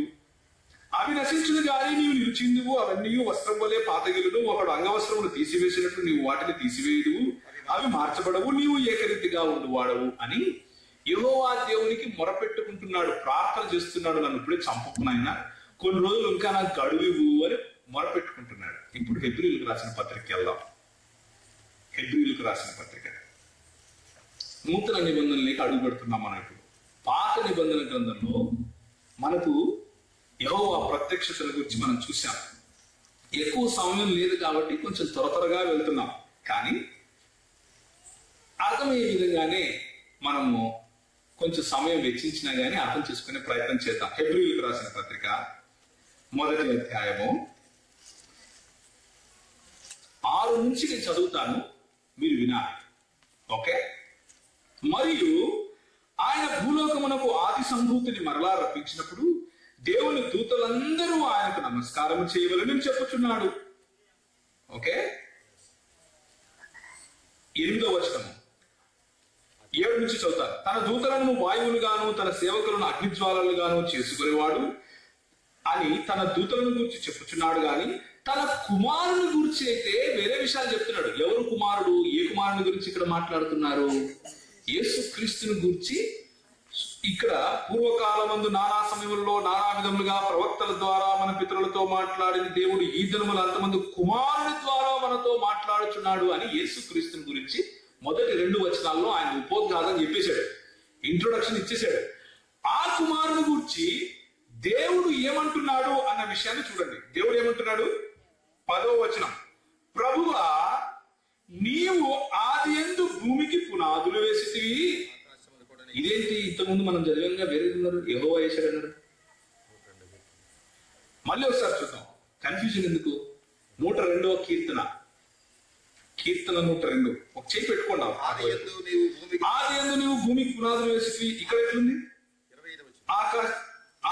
Speaker 1: అవి నశించును గానీ నీవు నిలిచిందువు. అవన్నీ వస్త్రం వలె పాతగిలును. ఒకడు అంగవస్త్రమును తీసివేసినట్లు నీవు వాటిని తీసివేయదు. అవి మార్చబడవు. నీవు ఏకరీతిగా ఉండువాడవు అని యెహోవా దేవునికి మొరపెట్టుకుంటున్నాడు, ప్రార్థన చేస్తున్నాడు. నన్ను ఇప్పుడే చంపుకున్నాయన, కొన్ని రోజులు ఇంకా నాకు గడువు అని మొరపెట్టుకుంటున్నాడు. ఇప్పుడు హెబ్రీయులకు రాసిన పత్రిక వెళ్దాం. హెబ్రీయులకు రాసిన పత్రిక నూతన నిబంధనలకి అడుగు పెడుతున్నాం మనం. ఇప్పుడు పాత నిబంధన గ్రంథంలో మనకు యెహోవా ప్రత్యక్షతల గురించి మనం చూసాం. ఎక్కువ సమయం లేదు కాబట్టి కొంచెం త్వరగా వెళ్తున్నాం, కానీ అర్థమయ్యే విధంగానే మనము కొంచెం సమయం వెచ్చించినా గానీ అర్థం చేసుకునే ప్రయత్నం చేద్దాం. హెబ్రీయులకు రాసిన పత్రిక 1వ అధ్యాయము 6 నుంచి నేను చదువుతాను, మీరు వినాలి. ఓకే. మరియు ఆయన భూలోకమునకు ఆది సంభూతిని మరలా రప్పించినప్పుడు దేవుని దూతలందరూ ఆయనకు నమస్కారం చేయవలని చెప్పుచున్నాడు. ఓకే. 8వ వచనము 7 నుంచి చదువుతాను. తన దూతలను వాయువులుగాను తన సేవకులను అగ్నిజ్వాలలుగాను చేసుకునేవాడు అని తన దూతలను గురించి చెప్పుచున్నాడు. గాని తన కుమారుని గురించి అయితే వేరే విషయాలు చెప్తున్నాడు. ఎవరు కుమారుడు? ఏ కుమారుని గురించి ఇక్కడ మాట్లాడుతున్నారు? యేసు క్రీస్తుని గురించి. ఇక్కడ పూర్వకాలమందు నానా సమయంలో నానా విధములుగా ప్రవక్తల ద్వారా మన పితరులతో మాట్లాడిన దేవుడు ఈ దినముల అంతమంది కుమారుని ద్వారా మనతో మాట్లాడుచున్నాడు అని యేసు క్రీస్తుని గురించి మొదటి 2 వచనాల్లో ఆయన ఉపోద్ఘాతం చెప్పేశాడు, ఇంట్రొడక్షన్ ఇచ్చేశాడు. ఆ కుమారుని గురించి దేవుడు ఏమంటున్నాడు అన్న విషయాన్ని చూడండి. దేవుడు ఏమంటున్నాడు? 10వ వచనం, ప్రభువా నీవు ఆదియందు భూమికి పునాదులు వేసితివి. ఇదేంటి? ఇంతకుముందు మనం చదివంగా వేరే ఉన్నారు, యెహోవా వేశాడు అన్నాడు. మళ్ళీ ఒకసారి చూద్దాం, కన్ఫ్యూజన్ ఎందుకు? 102వ కీర్తన 102 ఒక చేయి పెట్టుకోండి. ఆదియందు నీవు భూమికి పునాదులు వేసితివి. ఇక్కడ ఎట్లుంది?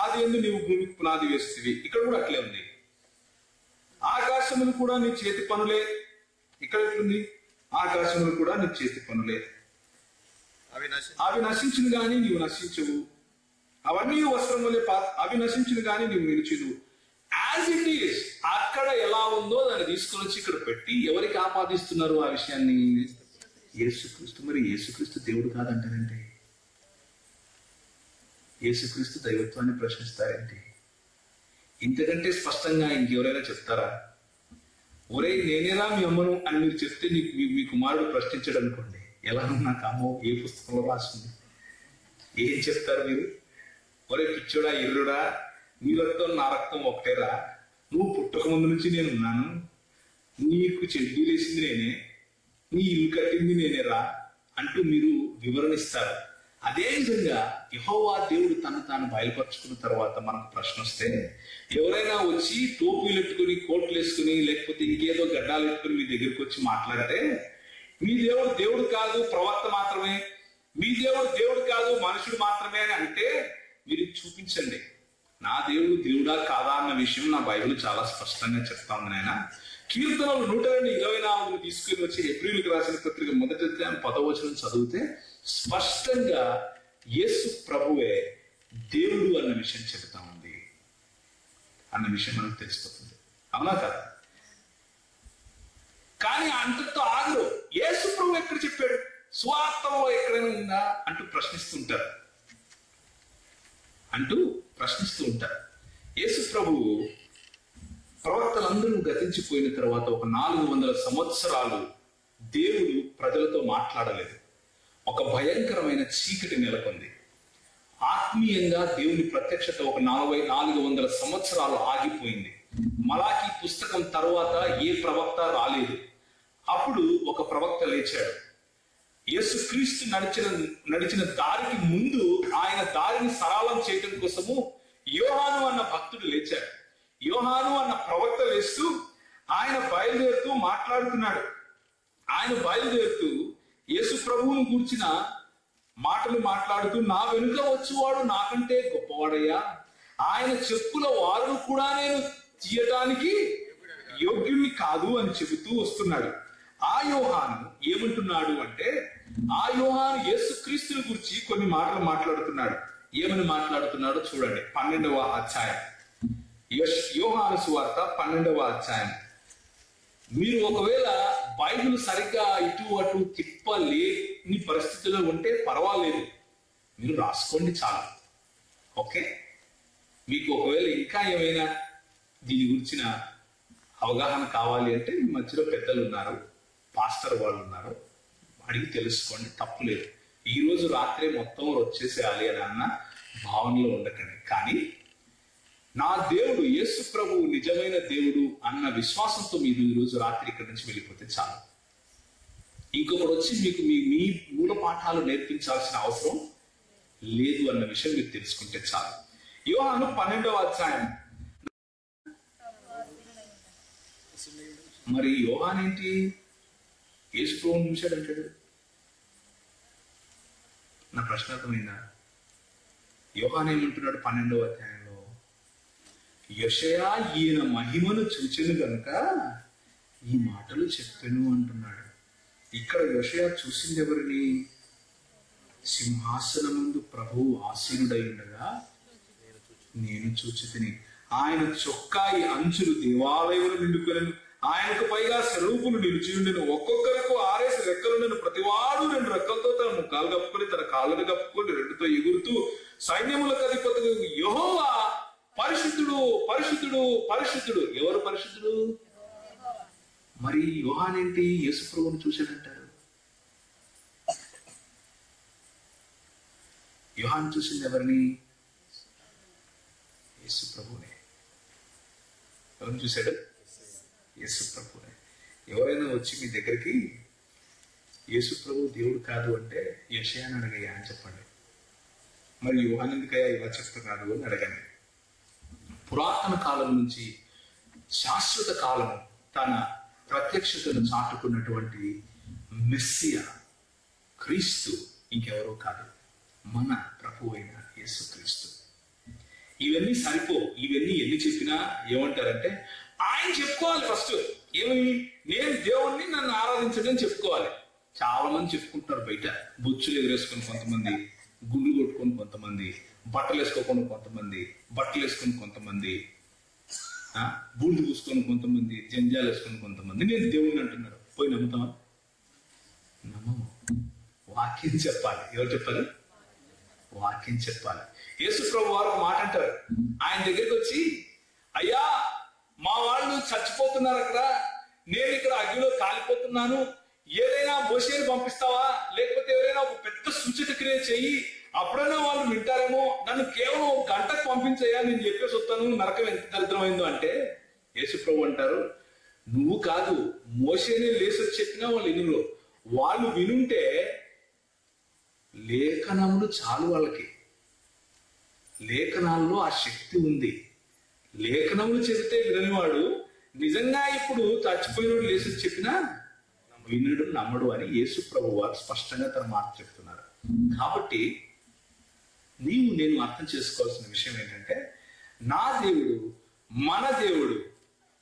Speaker 1: ఆదియందు నీవు భూమికి పునాది వేసితివి. ఇక్కడ కూడా అట్లే ఉంది. ఆకాశములు కూడా నీ చేతి పనులే. ఇక్కడ ఎట్లుంది? ఆకాశములు కూడా నీ చేతి పనులే. అవి నశించును గాని నీవు నశించవు. అవన్నీ వస్త్రం వల్లే అవి నశించును గాని నీవు నిలిచుదు. యాజ్ ఇట్ ఈస్, అక్కడ ఎలా ఉందో దాన్ని తీసుకొని వచ్చి ఇక్కడ పెట్టి ఎవరికి ఆపాదిస్తున్నారు ఆ విషయాన్ని? యేసుక్రీస్తు. మరి యేసుక్రీస్తు దేవుడు కాదంటారంటే, యేసుక్రీస్తు దైవత్వాన్ని ప్రశ్నిస్తారంటే, ఇంతకంటే స్పష్టంగా ఇంకెవరైనా చెప్తారా? ఒరే నేనేరా మీ అమ్మను అని మీరు చెప్తే మీ కుమారుడు ప్రశ్నించడు అనుకోండి, ఎలా నాకు అమ్మో ఏ పుస్తకంలో రాస్తుంది? ఏం చెప్తారు మీరు? ఒరే పిచ్చోడా, ఎర్రుడా, నీ రక్తం నా రక్తం ఒకటేరా, నువ్వు పుట్టక ముందు నుంచి నేను ఉన్నాను, నీకు చెడ్డీలు వేసింది నేనే, నీ ఇల్లు కట్టింది నేనేరా అంటూ మీరు వివరణిస్తారు. అదే విధంగా యెహోవా దేవుడు తను తాను బయలుపరుచుకున్న తర్వాత మనకు ప్రశ్న వస్తే, ఎవరైనా వచ్చి టోపీలు ఎట్టుకుని, కోట్లు వేసుకుని, లేకపోతే ఇంకేదో గడ్డాలు ఎట్టుకుని మీ దగ్గరికి వచ్చి మాట్లాడితే, మీ దేవుడు దేవుడు కాదు, ప్రవక్త మాత్రమే, మీ దేవుడు దేవుడు కాదు, మనుషుడు మాత్రమే అని అంటే, మీరు చూపించండి నా దేవుడు దేవుడా కాదా అన్న విషయం నా బైబిల్ చాలా స్పష్టంగా చెప్తా ఉంది. నాయన కీర్తనలు 124 తీసుకుని వచ్చి హెబ్రీయులకు రాసిన పత్రిక 1:10 చదివితే స్పష్టంగా యేసు ప్రభువే దేవుడు అన్న విషయం చెబుతా ఉంది అన్న విషయం మనకు తెలిసిపోతుంది. అవునా కదా? కానీ అంతతో ఆగరు. యేసు ప్రభు ఎక్కడ చెప్పాడు? స్వార్థంలో ఎక్కడైనా ఉందా అంటూ ప్రశ్నిస్తూ ఉంటారు. యేసు ప్రభువు ప్రవక్తలందరూ గతించిపోయిన తర్వాత ఒక 400 సంవత్సరాలు దేవుడు ప్రజలతో మాట్లాడలేదు. ఒక భయంకరమైన చీకటి నెలకొంది. ఆత్మీయంగా దేవుని ప్రత్యక్షత ఒక 400 సంవత్సరాలు ఆగిపోయింది. మలాకీ పుస్తకం తర్వాత ఏ ప్రవక్త రాలేదు. అప్పుడు ఒక ప్రవక్త లేచాడు. యేసుక్రీస్తు నడిచిన దారికి ముందు ఆయన దారిని సరళం చేయడం కోసము యోహాను అన్న భక్తుడు లేచాడు. యోహాను అన్న ప్రవక్త లేస్తూ ఆయన బయలుదేరుతూ మాట్లాడుతున్నాడు. ఆయన బయలుదేరుతూ యేసు ప్రభువును గూర్చిన మాటలు మాట్లాడుతూ, నా వెనుక వచ్చేవాడు నాకంటే గొప్పవాడయ్యా, ఆయన చెప్పుల వారును కూడా నేను తీయటానికి యోగ్యుణ్ణి కాదు అని చెబుతూ వస్తున్నాడు. ఆ యోహాను ఏమంటున్నాడు అంటే, ఆ యోహాను యేసుక్రీస్తుని గురించి కొన్ని మాటలు మాట్లాడుతున్నాడు. ఏమని మాట్లాడుతున్నాడో చూడండి. 12వ అధ్యాయం, యోహాను సువార్త 12వ అధ్యాయం. మీరు ఒకవేళ బైబిల్ సరిగ్గా ఇటు అటు తిప్పలేని పరిస్థితిలో ఉంటే పర్వాలేదు, మీరు రాసుకోండి చాలు. ఓకే, మీకు ఒకవేళ ఇంకా ఏమైనా దీని గురించిన అవగాహన కావాలి అంటే మీ మధ్యలో పెద్దలు ఉన్నారు, పాస్టర్ వాళ్ళు ఉన్నారు, అడిగి తెలుసుకోండి, తప్పులేదు. ఈ రోజు రాత్రే మొత్తం వచ్చేసేయాలి అని అన్న భావనలో ఉండకండి. కానీ నా దేవుడు యేసు ప్రభువు నిజమైన దేవుడు అన్న విశ్వాసంతో మీరు ఈ రోజు రాత్రి ఇక్కడి నుంచి వెళ్ళిపోతే చాలు. ఇంకొకటి వచ్చి మీకు మీ మూల పాఠాలు నేర్పించాల్సిన అవసరం లేదు అన్న విషయం మీరు తెలుసుకుంటే చాలు. యోహాను 12వ అధ్యాయం. మరి యోహాన్ ఏంటి యేసు ప్రభువుని చూశాడు అంటాడు? నా ప్రశ్న అర్థమైందా? యోహాన్ ఏమంటున్నాడు 12వ అధ్యాయంలో? యెషయా ఈయన మహిమను చూచెను గనుక ఈ మాటలు చెప్పెను అంటున్నాడు. ఇక్కడ యెషయా చూసింది ఎవరిని? సింహాసనం ముందు ప్రభువు ఆసీనుడై ఉండగా నేను చూచితిని. ఆయన చొక్కాయి అంచులు దేవాలయములు నిండుకొనెను. ఆయనకు పైగా సెరూపులు నిలిచి ఉండెను. ఒక్కొక్కరికి 6 రెక్కలుండెను. ప్రతివాడు 2 రెక్కలతో తన ముఖాలు కప్పుకొని తన కాళ్ళను కప్పుకొని 2తో ఎగురుతూ సైన్యములకు అధిపతి యెహోవా పరిశుద్ధుడు పరిశుద్ధుడు పరిశుద్ధుడు. ఎవరు పరిశుద్ధుడు? మరి యోహాన్ ఏంటి యేసు ప్రభువును చూశాడంటారు? యోహాన్ చూసింది ఎవరిని? యేసు ప్రభువునే. ఎవరిని చూశాడు? యేసు ప్రభువునే. ఎవరైనా వచ్చి మీ దగ్గరికి యేసు ప్రభువు దేవుడు కాదు అంటే యెషయాని అడగయ్యా అని చెప్పండి. మరి యోహాన్ ఎందుకయ్యా ఇలా చెప్తున్నారు అని అడగండి. పురాతన కాలం నుంచి శాశ్వత కాలం తన ప్రత్యక్షతను చాటుకున్నటువంటి మెస్సియా క్రీస్తు ఇంకెవరో కాదు, మన ప్రభు అయిన యేసుక్రీస్తు. ఇవన్నీ సరిపో. ఇవన్నీ ఎన్ని చెప్పినా ఏమంటారంటే ఆయన చెప్పుకోవాలి. ఫస్ట్ ఏమని? నేను దేవుణ్ణి, నన్ను ఆరాధించడం చెప్పుకోవాలి. చాలా మంది చెప్పుకుంటున్నారు బయట. బొచ్చులు ఎదురేసుకొని కొంతమంది, గుండ్లు కొట్టుకొని కొంతమంది, బట్టలు వేసుకోకుండా కొంతమంది, బట్టలు వేసుకొని కొంతమంది, బూళ్ళు పూసుకొని కొంతమంది, జంజాలు వేసుకొని కొంతమంది నేను దేవుణ్ణి అంటున్నారు. పోయి నమ్ముతామా? నమ్మము. వాక్యం చెప్పాలి. ఎవరు చెప్పాలి? వాక్యం చెప్పాలి. యేసు ప్రభు వారు ఒక మాట అంటారు. ఆయన దగ్గరికి వచ్చి, అయ్యా మా వాళ్ళు చచ్చిపోతున్నారు అక్కడ, నేను ఇక్కడ అగ్నిలో కాలిపోతున్నాను, ఏదైనా మోషేని పంపిస్తావా, లేకపోతే ఎవరైనా ఒక పెద్ద సూచక క్రియ చెయ్యి, అప్పుడైనా వాళ్ళు వింటారేమో, నన్ను కేవలం 1 గంటకు పంపించయ్యా, నేను చెప్పేసి వస్తాను, నరకం ఎంత దరిద్రమైందో అంటే యేసు ప్రభు అంటారు, నువ్వు కాదు, మోషేనే లేచి చెప్పినా వాళ్ళు వినులో. వాళ్ళు వినుంటే లేఖనములు చాలు వాళ్ళకి. లేఖనాల్లో ఆ శక్తి ఉంది. లేఖనములు చెబితే విననివాడు నిజంగా ఇప్పుడు చచ్చిపోయినోడు లేచి చెప్పినా వినుడు నమ్మడు అని యేసు ప్రభు వారు స్పష్టంగా తన మాట చెప్తున్నారు. కాబట్టి నేను అర్థం చేసుకోవాల్సిన విషయం ఏంటంటే, నా దేవుడు మన దేవుడు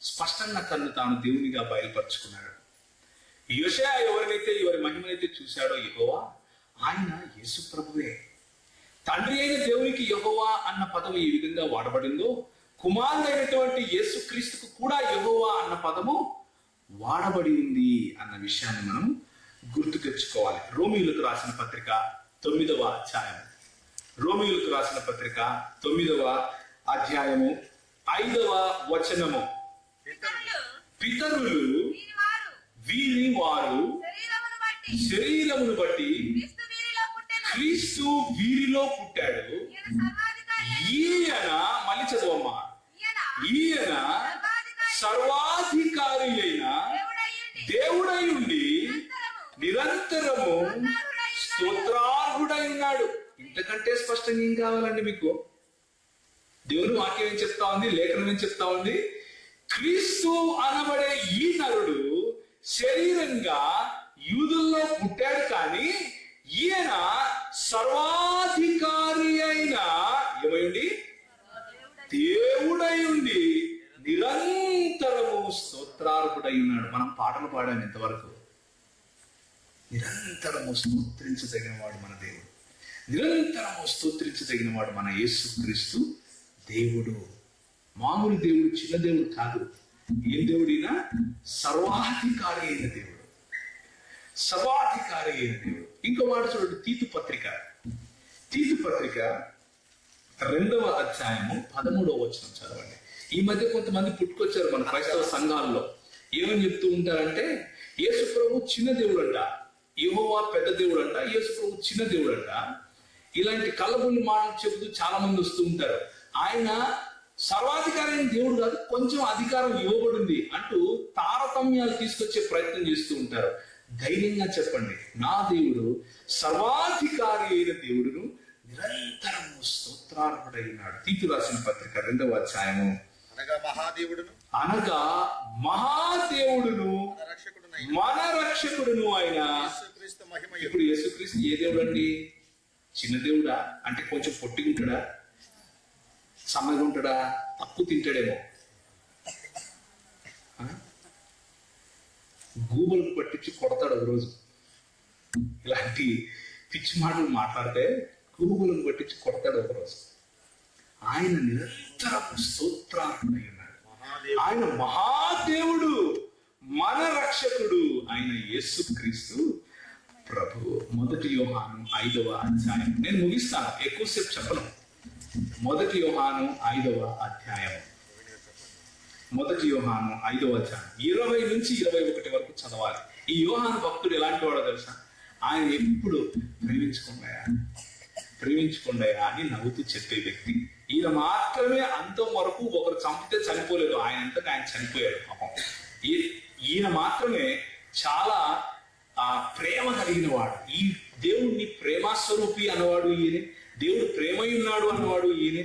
Speaker 1: స్పష్టంగా తను తాను దేవునిగా బయలుపరుచుకున్నాడు. యోషయా ఎవరినైతే ఎవరి మహిమనైతే చూశాడో యెహోవా, ఆయన యేసు ప్రభువే. తండ్రి అయిన దేవునికి యెహోవా అన్న పదం ఈ విధంగా వాడబడిందో, కుమారుడైనటువంటి యేసు క్రీస్తుకు కూడా యెహోవా అన్న పదము వాడబడి ఉంది అన్న విషయాన్ని మనం గుర్తు తెచ్చుకోవాలి. రోమీయులకు రాసిన పత్రిక 9వ అధ్యాయం, రోమీయులకు రాసిన పత్రిక 9వ అధ్యాయము 5వ వచనము, పితరులు వీరి వారు శరీరమును బట్టి క్రీస్తు వీరిలో పుట్టాడు. ఈయన, మళ్ళీ చదవమ్మా, ఈయన సర్వాధికారి అయిన దేవుడై ఉండి నిరంతరము స్తోత్రార్హుడై ఉన్నాడు. ఇంతకంటే స్పష్టంగా ఏం కావాలండి మీకు? దేవుని వాక్యం ఏం చెప్తా ఉంది, లేఖనం ఏం చెప్తా ఉంది? క్రీస్తు అనబడే ఈ నరుడు శరీరంగా యూదుల్లో పుట్టాడు, కానీ ఈయన సర్వాధికారి అయిన ఏమైంది? దేవుడై ఉండి నిరంతరము స్తోత్రార్హుడై ఉన్నాడు. మనం పాటలు పాడాము ఇంతవరకు. నిరంతరము స్తోత్రించదగిన వాడు మన దేవుడు, నిరంతరము స్తోత్రించదగిన వాడు మన యేసు క్రీస్తు దేవుడు. మామూలు దేవుడు, చిన్న దేవుడు కాదు. ఏం దేవుడినా? సర్వాధికారి అయిన దేవుడు, సర్వాధికారి అయిన దేవుడు. ఇంకో మాట చూడండి, తీతు పత్రిక 2వ అధ్యాయము 13వ వచనం చదవండి. ఈ మధ్య కొంతమంది పుట్టుకొచ్చారు మన క్రైస్తవ సంఘాల్లో. ఏమని చెప్తూ ఉంటారంటే, యేసు ప్రభు చిన్న దేవుడు అంట, యెహోవా పెద్ద దేవుడు అంట, యేసు ప్రభు చిన్న దేవుడు అంట. ఇలాంటి కళ్ళబుల్లి మాటలు చెబుతూ చాలా మంది వస్తూ ఉంటారు. ఆయన సర్వాధికారైన దేవుడు కాదు, కొంచెం అధికారం ఇవ్వబడింది అంటూ తారతమ్యాలు తీసుకొచ్చే ప్రయత్నం చేస్తూ ఉంటారు. ధైర్యంగా చెప్పండి, నా దేవుడు సర్వాధికారి అయిన దేవుడును నిరంతరము స్తోత్రార్హుడై ఉన్నాడు. తీతు రాసిన పత్రిక 2వ అధ్యాయము, అనగా మహాదేవుడును మన రక్షకుడును ఆయన. ఇప్పుడు యేసుక్రీస్తు ఏ దేవుడు అండి? చిన్న దేవుడా? అంటే కొంచెం పొట్టిగా ఉంటాడా, సన్నగా ఉంటాడా, తక్కువ తింటాడేమో, గూబలకు పట్టించి కొడతాడు ఒక రోజు. ఇలాంటి పిచ్చి మాటలు మాట్లాడితే గూబలను పట్టించి కొడతాడు ఒక రోజు. ఆయన నిరంతరం స్తోత్రార్హుడై ఉన్నాడు. ఆయన మహాదేవుడు, మన రక్షకుడు, ఆయన యేసుక్రీస్తు ప్రభు. 1 యోహాను 5వ అధ్యాయం. నేను ముగిస్తాను, ఎక్కువసేపు చెప్పను. 1 యోహాను 5వ అధ్యాయం, 1 యోహాను 5వ అధ్యాయం 20 నుంచి 21 వరకు చదవాలి. ఈ యోహాను భక్తుడు ఎలాంటి వాడో తెలుసా? ఆయన ఎప్పుడు ప్రేమించుకుండయా అని నవ్వుతూ చెప్పే వ్యక్తి. ఈయన మాత్రమే అంతం వరకు ఒకరు చంపితే చనిపోలేదు, ఆయన అంతటా ఆయన చనిపోయాడు పాపం. ఈయన మాత్రమే చాలా ప్రేమ కలిగిన వాడు. ఈ దేవుడిని ప్రేమస్వరూపి అన్నవాడు ఈయన, దేవుడు ప్రేమై ఉన్నాడు అన్నవాడు ఈయన.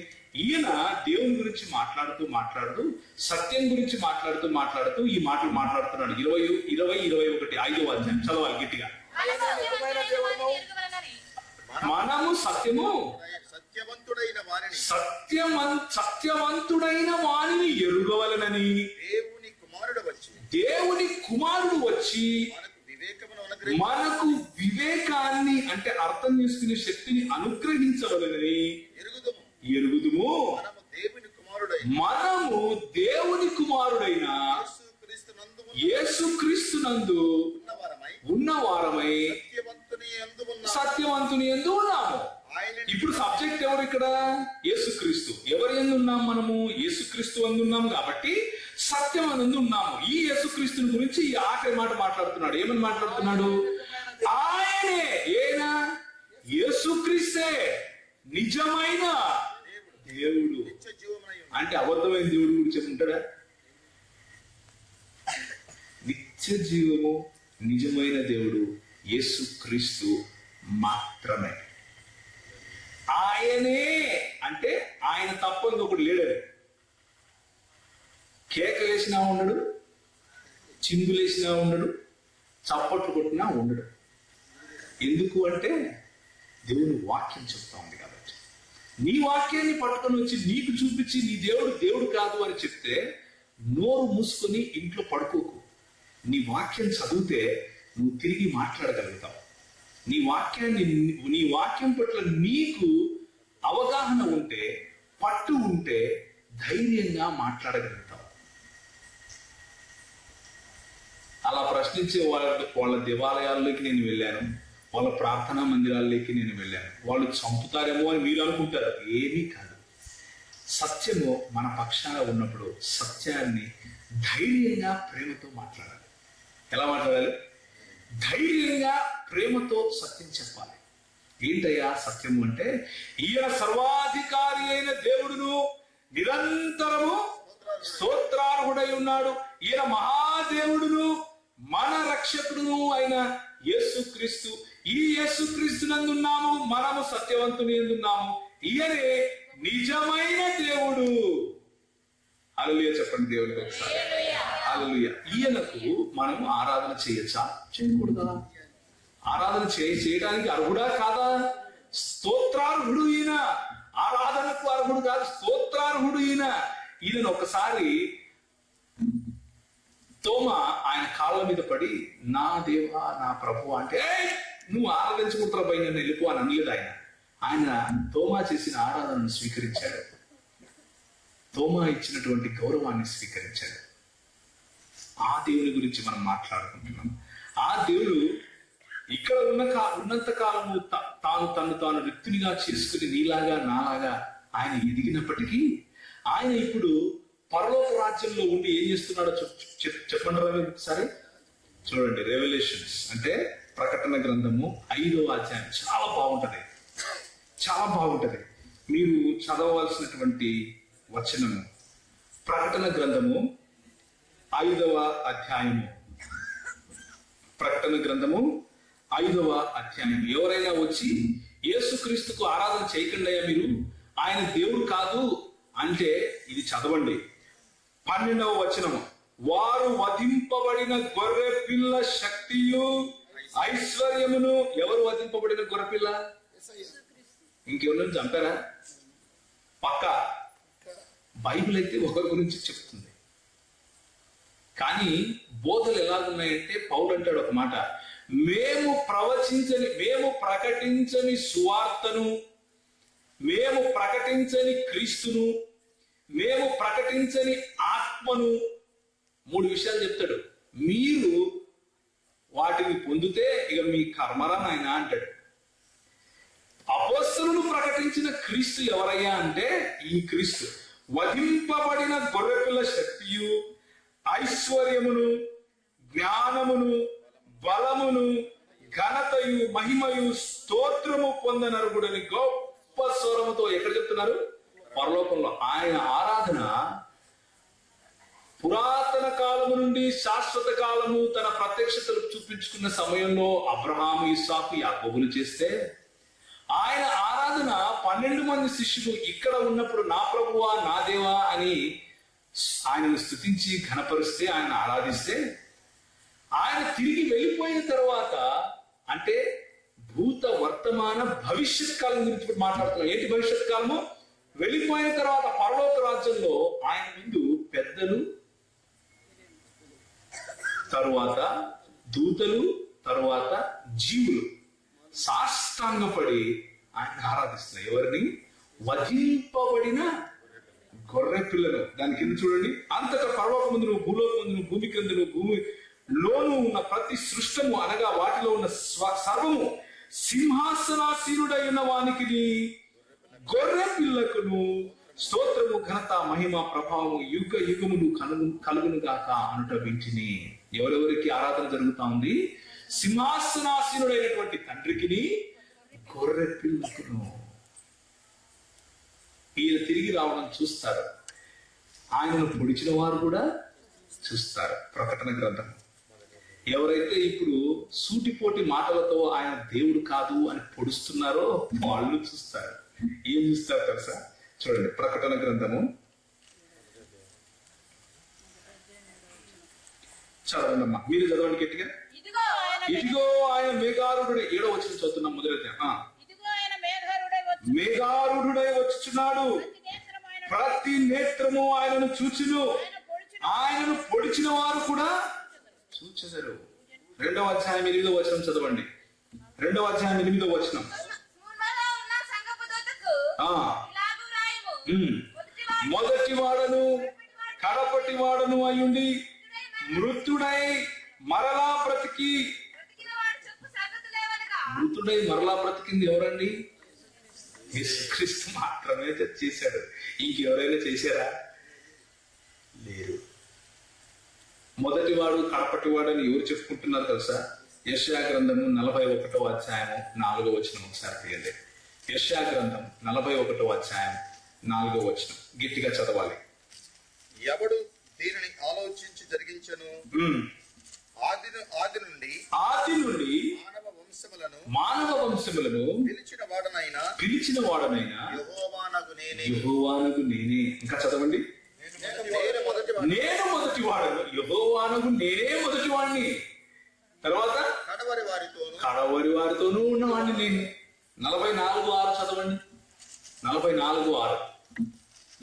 Speaker 1: ఈయన దేవుని గురించి మాట్లాడుతూ సత్యం గురించి మాట్లాడుతూ ఈ మాటలు మాట్లాడుతున్నాడు. 20, 21 5వ అధ్యాయం చదవాలి గట్టిగా. మనము సత్యవంతుడైన వారిని ఎరుగవలనని దేవుని కుమారుడు వచ్చి మనకు వివేకాన్ని, అంటే అర్థం చేసుకునే శక్తిని అనుగ్రహించవలనని ఎరుగుదుము. మనము దేవుని కుమారుడైన యేసుక్రీస్తునందు ఉన్నవారమై సత్యవంతుని యందు ఉన్నాము. ఇప్పుడు సబ్జెక్ట్ ఎవరు ఇక్కడ? యేసుక్రీస్తు. ఎవరి యందు ఉన్నాం మనము? యేసుక్రీస్తు యందు ఉన్నాం కాబట్టి సత్యం యందు ఉన్నాము. ఈ యేసుక్రీస్తుని గురించి ఈ ఆఖరి మాట మాట్లాడుతున్నాడు. ఏమని మాట్లాడుతున్నాడు? ఆయనే, ఏనా? యేసుక్రీస్తే నిజమైన దేవుడు. అంటే అబద్ధమైన దేవుడు గురించి చెప్పుంటాడా? నిత్య జీవము నిజమైన దేవుడు యేసుక్రీస్తు మాత్రమే. ఆయనే అంటే ఆయన తప్ప ఇంకొకటి లేడని. కేక వేసినా ఉండడు, చిందులేసినా ఉండడు, చప్పట్లు కొట్టినా ఉండడు. ఎందుకు అంటే దేవుని వాక్యం చెప్తా ఉంది కాబట్టి. నీ వాక్యాన్ని పట్టుకొని వచ్చి నీకు చూపించి నీ దేవుడు దేవుడు కాదు అని చెప్తే నోరు మూసుకొని ఇంట్లో పడుకోకు. నీ వాక్యం చదివితే నువ్వు తిరిగి మాట్లాడగలుగుతావు. నీ వాక్యం పట్ల నీకు అవగాహన ఉంటే, పట్టు ఉంటే ధైర్యంగా మాట్లాడగలుగుతావు. అలా ప్రశ్నించే వాళ్ళ దేవాలయాల్లోకి నేను వెళ్ళాను, వాళ్ళ ప్రార్థనా మందిరాల్లోకి నేను వెళ్ళాను. వాళ్ళు చంపుతారేమో అని మీరు అనుకుంటారు. ఏమీ కాదు. సత్యము మన పక్షాన ఉన్నప్పుడు సత్యాన్ని ధైర్యంగా ప్రేమతో మాట్లాడాలి. ఎలా మాట్లాడాలి? ధైర్యంగా ప్రేమతో సత్యం చెప్పాలి. ఏంటయ్యా సత్యము అంటే, ఈయన సర్వాధికారి అయిన దేవుడును, నిరంతరము స్తోత్రార్హుడై ఉన్నాడు. ఈయన మహాదేవుడును, మన రక్షకుడును అయిన యేసుక్రీస్తు. ఈ యేసుక్రీస్తు నందున్నాము, మనము సత్యవంతుని యందున్నాము. ఈయనే నిజమైన దేవుడు. హల్లెలూయా చెప్పండి దేవునికి ఒకసారి. హల్లెలూయా. ఈయనకు మనం ఆరాధన చేయొచ్చా, చేయకూడదా? ఆరాధన చేయడానికి అర్హుడా కాదా? స్తోత్రార్హుడు ఈయన. ఆరాధనకు అర్హుడు కాదు, స్తోత్రార్హుడు ఈయన. ఈయనను ఒకసారి తోమా ఆయన కాళ్ళ మీద పడి, నా దేవా నా ప్రభు అంటే, నువ్వు ఆరాధించుకుంటారా పై నన్ను వెళ్ళిపో అని అనలేదు ఆయన. ఆయన తోమా చేసిన ఆరాధనను స్వీకరించాడు. తోమా ఇచ్చినటువంటి గౌరవాన్ని స్వీకరించాడు. ఆ దేవుని గురించి మనం మాట్లాడుకుంటున్నాం. ఆ దేవుడు ఇక్కడ ఉన్నంత కాలము తను వ్యక్తినిగా చేసుకుని నీలాగా నాలాగా ఆయన ఎదిగినప్పటికీ ఆయన ఇప్పుడు పరలోక రాజ్యంలో ఉండి ఏం చేస్తున్నాడో చెప్పండి ఒకసారి. చూడండి, రెవల్యూషన్స్ అంటే ప్రకటన గ్రంథము 5వ అధ్యాయం చాలా బాగుంటది, చాలా బాగుంటది. మీరు చదవవలసినటువంటి వచనము ప్రకటన గ్రంథము 5వ అధ్యాయము. ప్రకటన గ్రంథము 5వ అధ్యాయం. ఎవరైనా వచ్చి యేసుక్రీస్తుకు ఆరాధన చేయకుండా మీరు ఆయన దేవుడు కాదు అంటే ఇది చదవండి. 12వ వచనము, వారు వధింపబడిన గొర్రె పిల్ల శక్తియు ఐశ్వర్యమును. ఎవరు వధింపబడిన గొర్రె పిల్ల? ఇంకెవరైనా చంపారా? పక్క బైబిల్ అయితే ఒకరి గురించి చెప్తుంది. కానీ బోధలు ఎలాగున్నాయంటే పౌలు అంటాడు ఒక మాట, మేము ప్రకటించని సువార్తను, మేము ప్రకటించని క్రీస్తును, మేము ప్రకటించని ఆత్మను, 3 విషయాలు చెప్తాడు. మీరు వాటిని పొందితే ఇక మీ కర్మరా నాయన అంటాడు. అపోస్తలులు ప్రకటించిన క్రీస్తు ఎవరయ్యా అంటే ఈ క్రీస్తు. వధింపబడిన గొర్రెపిల్ల శక్తియు ఐశ్వర్యమును జ్ఞానమును బలమును ఘనతయు మహిమయు స్తోత్రము పొందనరుగుడని గొప్ప స్వరముతో ఎక్కడ చెప్తున్నారు? పరలోకంలో. ఆయన ఆరాధన పురాతన కాలము నుండి శాశ్వత కాలము తన ప్రత్యక్షతలు చూపించుకున్న సమయంలో అబ్రహాము, ఇస్సాకు, యాకోబులు చేస్తే, ఆయన ఆరాధన 12 మంది శిష్యులు ఇక్కడ ఉన్నప్పుడు నా ప్రభువా నా దేవా అని ఆయనను స్తుతించి ఘనపరిస్తే, ఆయన ఆరాధిస్తే, ఆయన తిరిగి వెళ్ళిపోయిన తర్వాత అంటే భూత వర్తమాన భవిష్యత్ కాలం గురించి మాట్లాడుతున్నాం. ఏంటి భవిష్యత్ కాలము? వెళ్ళిపోయిన తర్వాత పరలోక రాజ్యంలో ఆయన ముందు పెద్దలు, తరువాత దూతలు, తరువాత జీవులు సాష్టాంగపడి ఆయన ఆరాధిస్తున్నారు. ఎవరిని? వధింపబడిన గొర్రె పిల్లను. దాని కింద చూడండి, అంతటా పరలోకమందును భూలోకమందును భూమి క్రిందను భూమిలోను ఉన్న ప్రతి సృష్టము అనగా వాటిలో ఉన్న సర్వము సింహాసనాసీనుడై ఉన్న వానికి గొర్రె పిల్లకును స్తోత్రము ఘనత మహిమ ప్రభావము యుగ యుగములు కలుగును గాక అనుట వింటిని. ఎవరెవరికి ఆరాధన జరుగుతా ఉంది? సింహాసనాసీనుడైనటువంటి తండ్రికిని గొర్రె పిల్లకును. ఈయన తిరిగి రావడం చూస్తారు, ఆయనను పొడిచిన వారు కూడా చూస్తారు. ప్రకటన గ్రంథం ఎవరైతే ఇప్పుడు సూటిపోటి మాటలతో ఆయన దేవుడు కాదు అని పొడుస్తున్నారో వాళ్ళు చూస్తారు. ఏం చూస్తారు తెలుసా? చూడండి, ప్రకటన గ్రంథము చదవండమ్మా, మీరు చదవండి గట్టిగా. ఇదిగో ఆయన మేఘారుడై, 7వ వచనం చదువుతున్నాం మొదలైతే. మేఘారుడై వచ్చుచున్నాడు, ప్రతి నేత్రము ఆయనను చూచును, ఆయనను పొడిచిన వారు కూడా చూచెదరు. 2వ అధ్యాయం 8వ వచనం చదవండి. 2వ అధ్యాయం 8వ వచనం. మొదటి వాడను కడపటి వాడను అయ్యుండి మృతుడై మరలా బ్రతికింది ఎవరండి? యేసుక్రీస్తు మాత్రమే చేశాడు. ఇంకెవరైనా చేశారా? లేరు. మొదటి వాడు కడపటి వాడు అని ఎవరు చెప్పుకుంటున్నారు తెలుసా? యెషయా గ్రంథము 41వ అధ్యాయము 4వ వచనం ఒకసారి తీయండి. యెషయా గ్రంథం 41వ అధ్యాయం 4వ వచనం గట్టిగా చదవాలి.
Speaker 2: ఎవడు దీనిని ఆలోచించి జరిగించను? ఆది నుండి మానవ వంశములను పిలిచిన వాడనైనా యెహోవానగు నేనే. ఇంకా చదవండి. నేను మొదటి వాడను, యెహోవానగు నేనే మొదటి వాడిని. తర్వాత కడవరి వారితోనూ ఉన్నవాడిని నేనే. 44:6 చదవండి. 44:6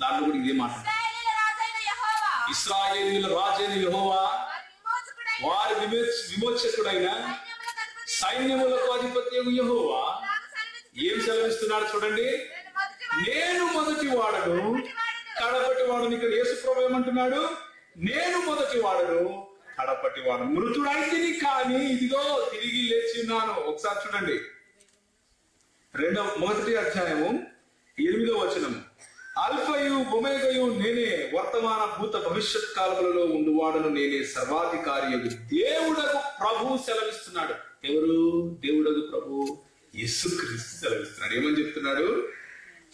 Speaker 2: దాంట్లో కూడా ఇదే మాట. ఇశ్రాయేలీయుల రాజైన యెహోవా, వారి విమోచకుడైన సైన్యములకు అధిపత్యము యెహోవా ఏం సెలవిస్తున్నాడు చూడండి. నేను మొదటి వాడను, కడపటి వాడను. ఇక్కడ యేసు ప్రభువు ఏమంటున్నాడు? నేను మొదటి వాడను, కడపటి వాడను. మృతుడైతిని కానీ ఇదిగో తిరిగి లేచి ఉన్నాను. ఒకసారి చూడండి, 1వ అధ్యాయము 8వ వచనము. అల్ఫయు ఒమేగయు నేనే, వర్తమాన భూత భవిష్యత్ కాలములలో ఉండువాడను నేనే, సర్వాధికారియగు దేవుడగు ప్రభు సెలవిస్తున్నాడు. ఎవరు? దేవుడగు ప్రభు యేసుక్రీస్తు సెలవిస్తున్నాడు. ఏమని చెప్తున్నాడు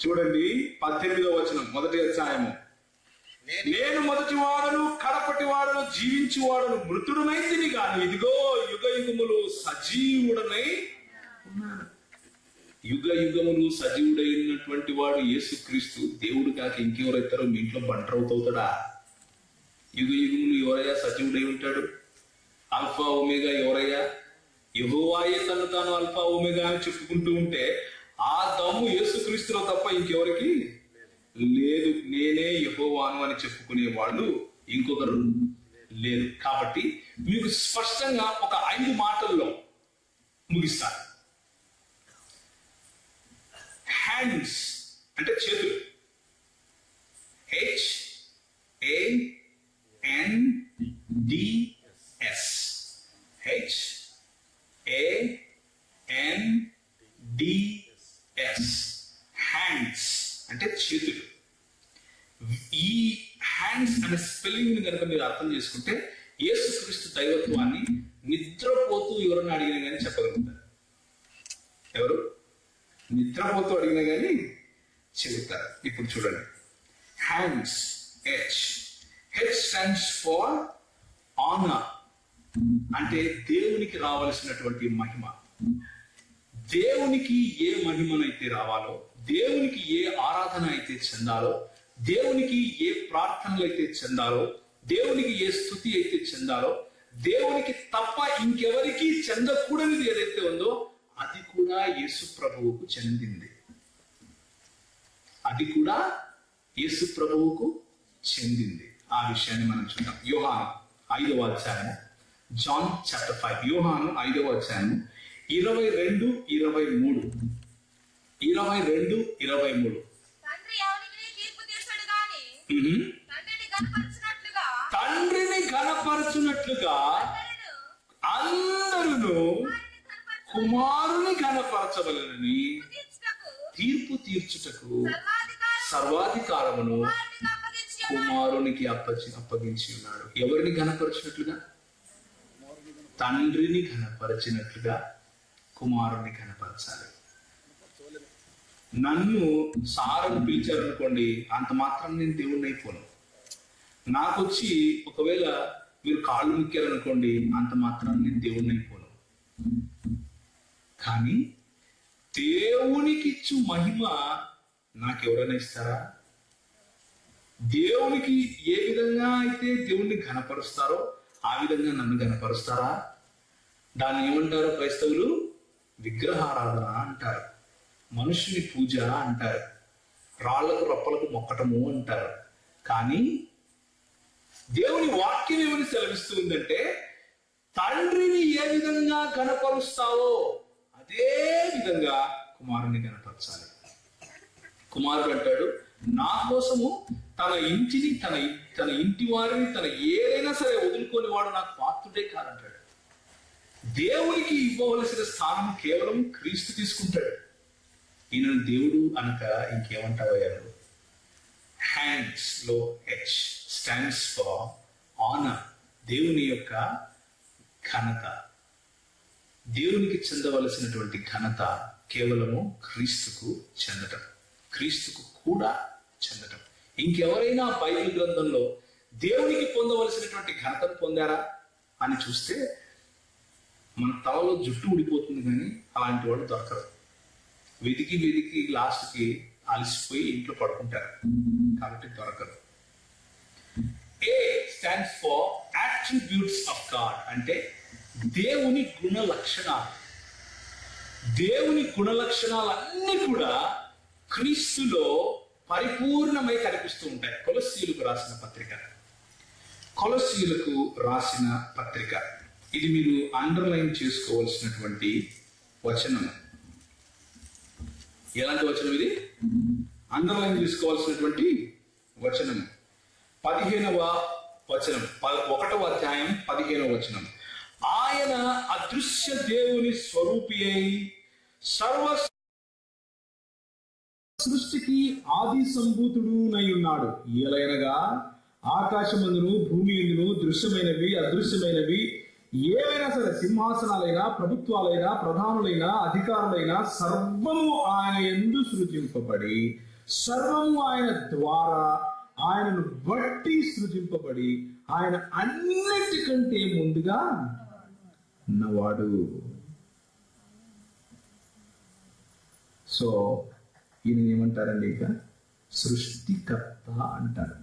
Speaker 2: చూడండి, 18వ వచనం 1వ అధ్యాయము. నేను మొదటి వాడను, కడపటి వాడను, జీవించి వాడను, మృతుడునైతిని గాని ఇదిగో యుగ యుగములు సజీవుడనై ఉన్నాను. యుగ యుగములు సజీవుడైనటువంటి వాడు యేసుక్రీస్తు. దేవుడు కాక ఇంకెవరైతారో మీ ఇంట్లో బంటరవుతాడా? యుగ యుగములు ఎవరయ్యా సజీవుడై ఉంటాడు? ఆల్ఫా ఒమేగా ఎవరయ్యా? యెహోవాయే తను తాను ఆల్ఫా ఒమేగా అని చెప్పుకుంటూ ఉంటే ఆ దమ్ము యేసుక్రీస్తులో తప్ప ఇంకెవరికి లేదు. నేనే యెహోవాను అని చెప్పుకునే వాళ్ళు ఇంకొకరు లేదు. కాబట్టి మీకు స్పష్టంగా ఒక 5 మాటల్లో ముగిస్తాను. హ్యాండ్స్ అంటే చేతులు. HANDS. HANDS. హ్యాండ్స్ అంటే చేతులు. ఈ హ్యాండ్స్ అనే స్పెల్లింగ్ కనుక మీరు అర్థం చేసుకుంటే యేసుక్రీస్తు దైవత్వాన్ని నిద్రపోతూ ఎవరన్నా అడిగినా కానీ చెప్పగలుగుతారు. ఎవరు నిద్రపోతూ అడిగినా కానీ చెబుతారు. ఇప్పుడు చూడండి, hands. H stands for honor, అంటే దేవునికి రావాల్సినటువంటి మహిమ. దేవునికి ఏ మహిమనైతే రావాలో, దేవునికి ఏ ఆరాధన అయితే చెందాలో, దేవునికి ఏ ప్రార్థనలు అయితే చెందాలో, దేవునికి ఏ స్తుతి అయితే చెందాలో, దేవునికి తప్ప ఇంకెవరికి చెందకూడనిది ఏదైతే ఉందో అది కూడా యేసు ప్రభువుకు చెందింది. అది కూడా యేసు ప్రభువుకు చెందింది. ఆ విషయాన్ని మనం చూద్దాం. యోహాను 5వ అధ్యాయము, జాన్ చాప్టర్ 5. యోహాను 5వ అధ్యాయము 22-23. తండ్రిని ఘనపరచునట్లుగా అందరూ కుమారుని ఘనపరచవలెనని తీర్పు తీర్చుటకు సర్వాధికారమును కుమారునికి అప్పగించి ఉన్నాడు. ఎవరిని ఘనపరచినట్లుగా? తండ్రిని ఘనపరచినట్లుగా కుమారుని ఘనపరచాలి. నన్ను సారని పిలిచారనుకోండి, అంత మాత్రం నేను దేవుణ్ణి అయిపోను. నాకొచ్చి ఒకవేళ మీరు కాళ్ళు ముక్కారనుకోండి, అంత మాత్రం నేను దేవుడిని అయిపోను. కానీ దేవునికి ఇచ్చు మహిమ నాకెవరైనా ఇస్తారా? దేవునికి ఏ విధంగా అయితే దేవుణ్ణి ఘనపరుస్తారో ఆ విధంగా నన్ను ఘనపరుస్తారా? దాన్ని ఏమంటారు క్రైస్తవులు? విగ్రహారాధన అంటారు, మనుషుని పూజ అంటారు, రాళ్లకు రప్పలకు మొక్కటము అంటారు. కానీ దేవుని వాక్యం ఏమని సెలవిస్తూ ఉందంటే, తండ్రిని ఏ విధంగా ఘనపరుస్తావో అదే విధంగా కుమారుని ఘనపరచాలి. కుమారుడు అంటాడు, నా కోసము తన ఇంటిని, తన ఇంటి వారిని, తన ఏదైనా సరే వదులుకొని వాడు నాకు పాత్రుడే కాదంటాడు. దేవునికి ఇవ్వవలసిన స్థానం కేవలం క్రీస్తు తీసుకుంటాడు. ఈయన దేవుడు అనక ఇంకేమంటావయ్యారు? హ్యాండ్స్ లో హెచ్ స్టాండ్స్ ఫర్ ఆనర్. దేవుని యొక్క ఘనత, దేవునికి చెందవలసినటువంటి ఘనత కేవలము క్రీస్తుకు చెందటం, క్రీస్తుకు కూడా చెందటం. ఇంకెవరైనా బైబిల్ గ్రంథంలో దేవునికి పొందవలసినటువంటి ఘనతను పొందారా అని చూస్తే మన తలలో జుట్టు ఊడిపోతుంది, కానీ అలాంటి వాడు దొరకరు. వెతికి లాస్ట్కి అలసిపోయి ఇంట్లో పడుకుంటారు, కాబట్టి దొరకరు. A stands for attributes of God, అంటే దేవుని గుణ లక్షణాలు. దేవుని గుణ లక్షణాలన్నీ కూడా క్రీస్తులో పరిపూర్ణమై కనిపిస్తూ ఉంటాయి. కొలస్సీయులకు రాసిన పత్రిక ఇది మీరు అండర్లైన్ చేసుకోవాల్సినటువంటి వచనం. ఎలాంటి వచనం ఇది? అండర్లైన్ చేసుకోవాల్సినటువంటి వచనం. 15వ వచనం, 1వ అధ్యాయం 15వ వచనం. ఆయన అదృశ్య దేవుని స్వరూపి అయి సర్వ సృష్టికి ఆది సంభూతుడునై ఉన్నాడు. ఏలైనగా ఆకాశమందును భూమి యందును దృశ్యమైనవి అదృశ్యమైనవి ఏవైనా సరే, సింహాసనాలైనా ప్రభుత్వాలైనా ప్రధానులైనా అధికారులైనా సర్వము ఆయన యందు సృజింపబడి, సర్వము ఆయన ద్వారా ఆయనను బట్టి సృజింపబడి, ఆయన అన్నిటికంటే ముందుగా ఉన్నవాడు. సో ఈయన ఏమంటారండి? ఇక సృష్టికర్త అంటారు.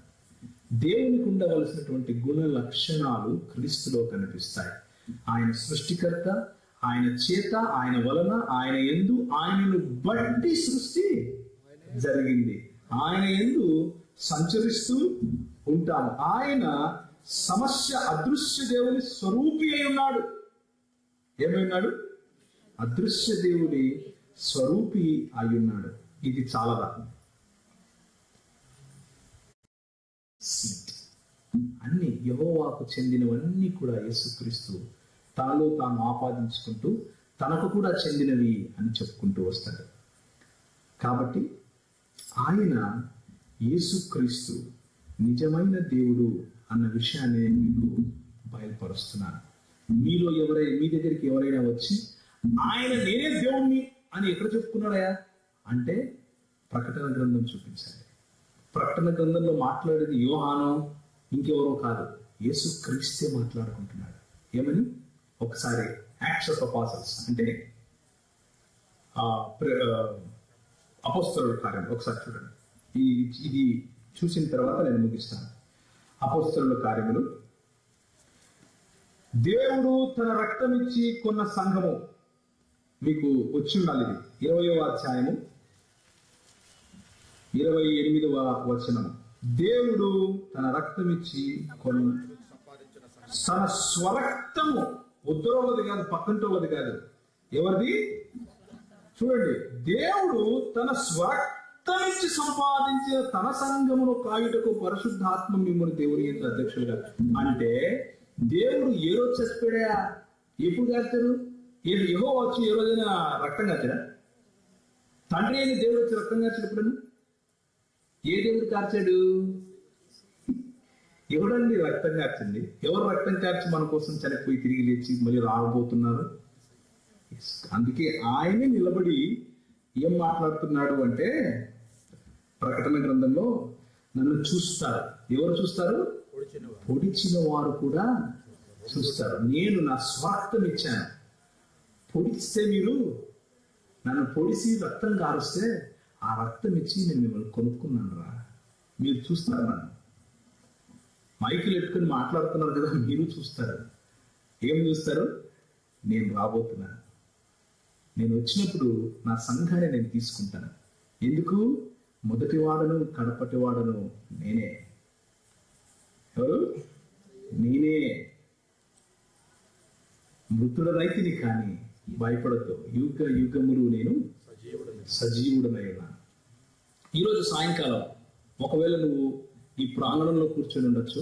Speaker 2: దేవునికి ఉండవలసినటువంటి గుణ లక్షణాలు క్రీస్తులో కనిపిస్తాయి. ఆయన సృష్టికర్త, ఆయన చేత, ఆయన వలన, ఆయన యందు, ఆయనను బట్టి సృష్టి జరిగింది. ఆయన యందు సంచరిస్తూ ఉంటాము. ఆయన సమస్య అదృశ్య దేవుని స్వరూపి అయి ఉన్నాడు. ఏమై ఉన్నాడు? అదృశ్య దేవుని స్వరూపి అయి ఉన్నాడు. ఇది చాలదా? అన్ని యెహోవాకు చెందినవన్నీ కూడా యేసుక్రీస్తు తనలో తాను ఆపాదించుకుంటూ తనకు కూడా చెందినవి అని చెప్పుకుంటూ వస్తాడు. కాబట్టి ఆయన యేసుక్రీస్తు నిజమైన దేవుడు అన్న విషయాన్ని మీకు బయలుపరుస్తున్నాను. మీలో మీ దగ్గరికి ఎవరైనా వచ్చి ఆయన నేనే దేవుణ్ణి అని ఎక్కడ చెప్పుకున్నాడయా అంటే ప్రకటన గ్రంథం చూపించాలి. ప్రకటన గ్రంథంలో మాట్లాడేది యోహానో ఇంకెవరో కాదు, యేసుక్రీస్తే మాట్లాడుకుంటున్నాడు. ఏమని? ఒకసారి యాక్ట్స్ ఆఫ్ అపోస్టల్స్ అంటే అపోస్తలుల కార్యాలు ఒకసారి చూడండి. ఇది చూసిన తర్వాత నేను ముగిస్తాను. అపోస్తలుల కార్యములు. దేవుడు తన రక్తం ఇచ్చి కొన్న సంఘము మీకు వచ్చి ఉండాలి. ఇది 20వ అధ్యాయము 28వ వచనము. దేవుడు తన రక్తం ఇచ్చి తన స్వరక్తము, ఉద్దరోళ్ళది కాదు, పక్కంటోళ్ళది కాదు, ఎవరిది? చూడండి, దేవుడు తన స్వరక్తం ఇచ్చి సంపాదించిన తన సంఘమును కాయుటకు పరిశుద్ధాత్మ మిమ్మల్ని దేవుని యొక్క అధ్యక్షులుగా. అంటే దేవుడు ఏ రోజు చచ్చిపోయా? ఎప్పుడు కార్చారు? యెహోవా వచ్చి ఏ రోజైనా రక్తం కార్చాడా? తండ్రి అయిన దేవుడు వచ్చి రక్తం కార్చినప్పుడు ఏ దేవుడు కార్చాడు? ఎవడండి రక్తం కార్చింది? ఎవరు రక్తం కార్చి మన కోసం చనిపోయి తిరిగి లేచి మళ్ళీ రాబోతున్నారు? అందుకే ఆయనే నిలబడి ఏం మాట్లాడుతున్నాడు అంటే, ప్రకటన గ్రంథంలో నన్ను చూస్తారు. ఎవరు చూస్తారు? పొడిచిన వారు కూడా చూస్తారు. నేను నా స్వార్థం ఇచ్చాను. పొడిస్తే మీరు నన్ను పొడిసి రక్తం కారుస్తే ఆ రక్తం ఇచ్చి నేను మిమ్మల్ని కొనుక్కున్నాను రా, మీరు చూస్తారు. నన్ను మైకులు ఎట్టుకుని మాట్లాడుతున్నారు కదా, మీరు చూస్తారు. ఏం చూస్తారు? నేను రాబోతున్నాను, నేను వచ్చినప్పుడు నా సంఘాన్ని నేను తీసుకుంటాను. ఎందుకు? మొదటివాడను కడపటివాడను నేనే. ఎవరు? నేనే. మృతుడనైతిని కానీ భయపడతో యుగ యుగములు నేను సజీవుడనైనా. ఈరోజు సాయంకాలం ఒకవేళ నువ్వు ఈ ప్రాంగణంలో కూర్చొని ఉండొచ్చు,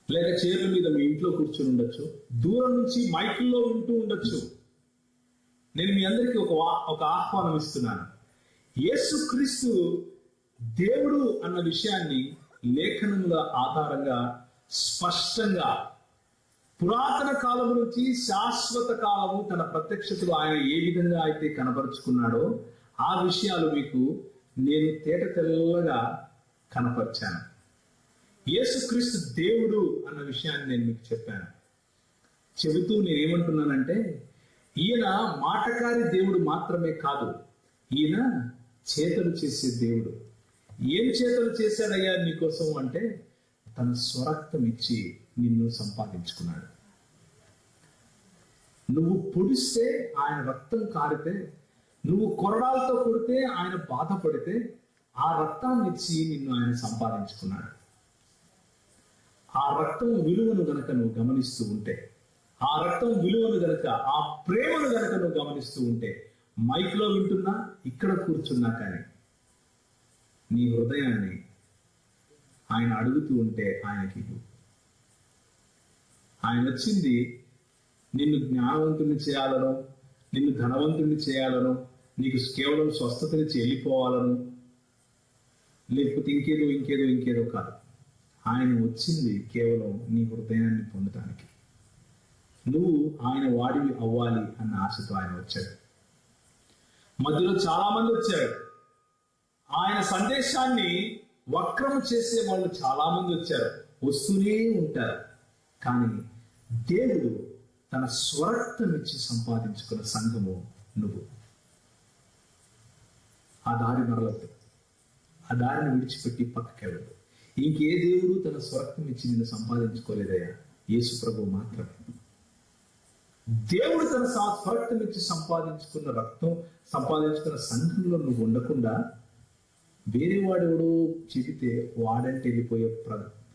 Speaker 2: లేక చైర్ల మీద మీ ఇంట్లో కూర్చొని ఉండొచ్చు, దూరం నుంచి మైకుల్లో వింటూ ఉండొచ్చు. నేను మీ అందరికీ ఒక ఆహ్వానం ఇస్తున్నాను. యేసుక్రీస్తు దేవుడు అన్న విషయాన్ని లేఖనముల ఆధారంగా స్పష్టంగా పురాతన కాలం నుంచి శాశ్వత కాలము తన ప్రత్యక్షతలు ఆయన ఏ విధంగా అయితే కనపరుచుకున్నాడో ఆ విషయాలు మీకు నేను తేట తెల్లగా కనపరిచాను. యేసుక్రీస్తు దేవుడు అన్న విషయాన్ని నేను మీకు చెప్పాను. చెబుతూ నేనేమంటున్నానంటే, ఈయన మాటకారి దేవుడు మాత్రమే కాదు, ఈయన చేతలు చేసే దేవుడు. ఏం చేతలు చేశాడయ్యా నీకోసం అంటే, తన స్వరక్తం ఇచ్చి నిన్ను సంపాదించుకున్నాడు. నువ్వు పొడిస్తే ఆయన రక్తం కారితే, నువ్వు కొరడాలతో కొడితే ఆయన బాధపడితే, ఆ రక్తాన్ని ఇచ్చి నిన్ను ఆయన సంపాదించుకున్నాడు. ఆ రక్తం విలువను గనక నువ్వు గమనిస్తూ ఉంటే, ఆ రక్తం విలువను గనక, ఆ ప్రేమను గనక నువ్వు గమనిస్తూ ఉంటే, మైక్ లో వింటున్నా, ఇక్కడ కూర్చున్నా కానీ నీ హృదయాన్ని ఆయన అడుగుతూ ఉంటే ఆయనకి ఆయన వచ్చింది నిన్ను జ్ఞానవంతుని చేయాలను, నిన్ను ధనవంతుని చేయాలను, నీకు కేవలం స్వస్థతనిచ్చి వెళ్ళిపోవాలను, లేకపోతే ఇంకేదో కాదు. ఆయన వచ్చింది కేవలం నీ హృదయాన్ని పొందడానికి. నువ్వు ఆయన వాడివి అవ్వాలి అన్న ఆశతో ఆయన వచ్చాడు. మధ్యలో చాలా మంది వచ్చారు. ఆయన సందేశాన్ని వక్రము చేసే వాళ్ళు చాలా మంది వచ్చారు, వస్తూనే ఉంటారు. కానీ దేవుడు తన స్వరక్తం ఇచ్చి సంపాదించుకున్న సంఘము నువ్వు. ఆ దారి మరలద్దు, ఆ దారిని విడిచిపెట్టి పక్కకెళ్ళదు. ఇంకే దేవుడు తన స్వరక్తం ఇచ్చి నిన్ను సంపాదించుకోలేదయ్యా, యేసు ప్రభువు మాత్రమే. దేవుడు తన స్వరక్తం ఇచ్చి సంపాదించుకున్న సంఘంలో నువ్వు ఉండకుండా వేరే వాడెవడో చెబితే వాడంటే వెళ్ళిపోయే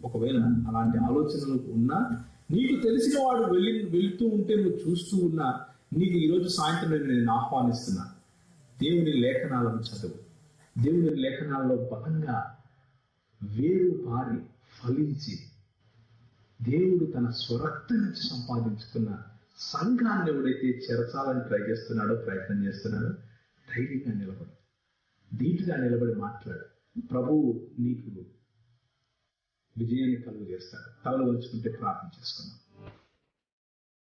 Speaker 2: ఒకవేళ అలాంటి ఆలోచనలు ఉన్నా, నీకు తెలిసిన వాడు వెళుతూ ఉంటే నువ్వు చూస్తూ ఉన్నా, నీకు ఈరోజు సాయంత్రం నేను ఆహ్వానిస్తున్నా, దేవుని లేఖనాలను చదువు. దేవుని లేఖనాల్లో బలంగా వేరు పారి ఫలించి దేవుడు తన స్వరక్తం నుంచి సంపాదించుకున్న సంఘాన్ని ఎవడైతే చేర్చాలని ప్రయత్నం చేస్తున్నాడో ధైర్యంగా నిలబడు, ధీటుగా నిలబడి మాట్లాడు. ప్రభువు నీకు విజయాన్ని కలుగు చేస్తాడు. తలలు వంచుకుంటే ప్రార్థన చేసుకున్నాం.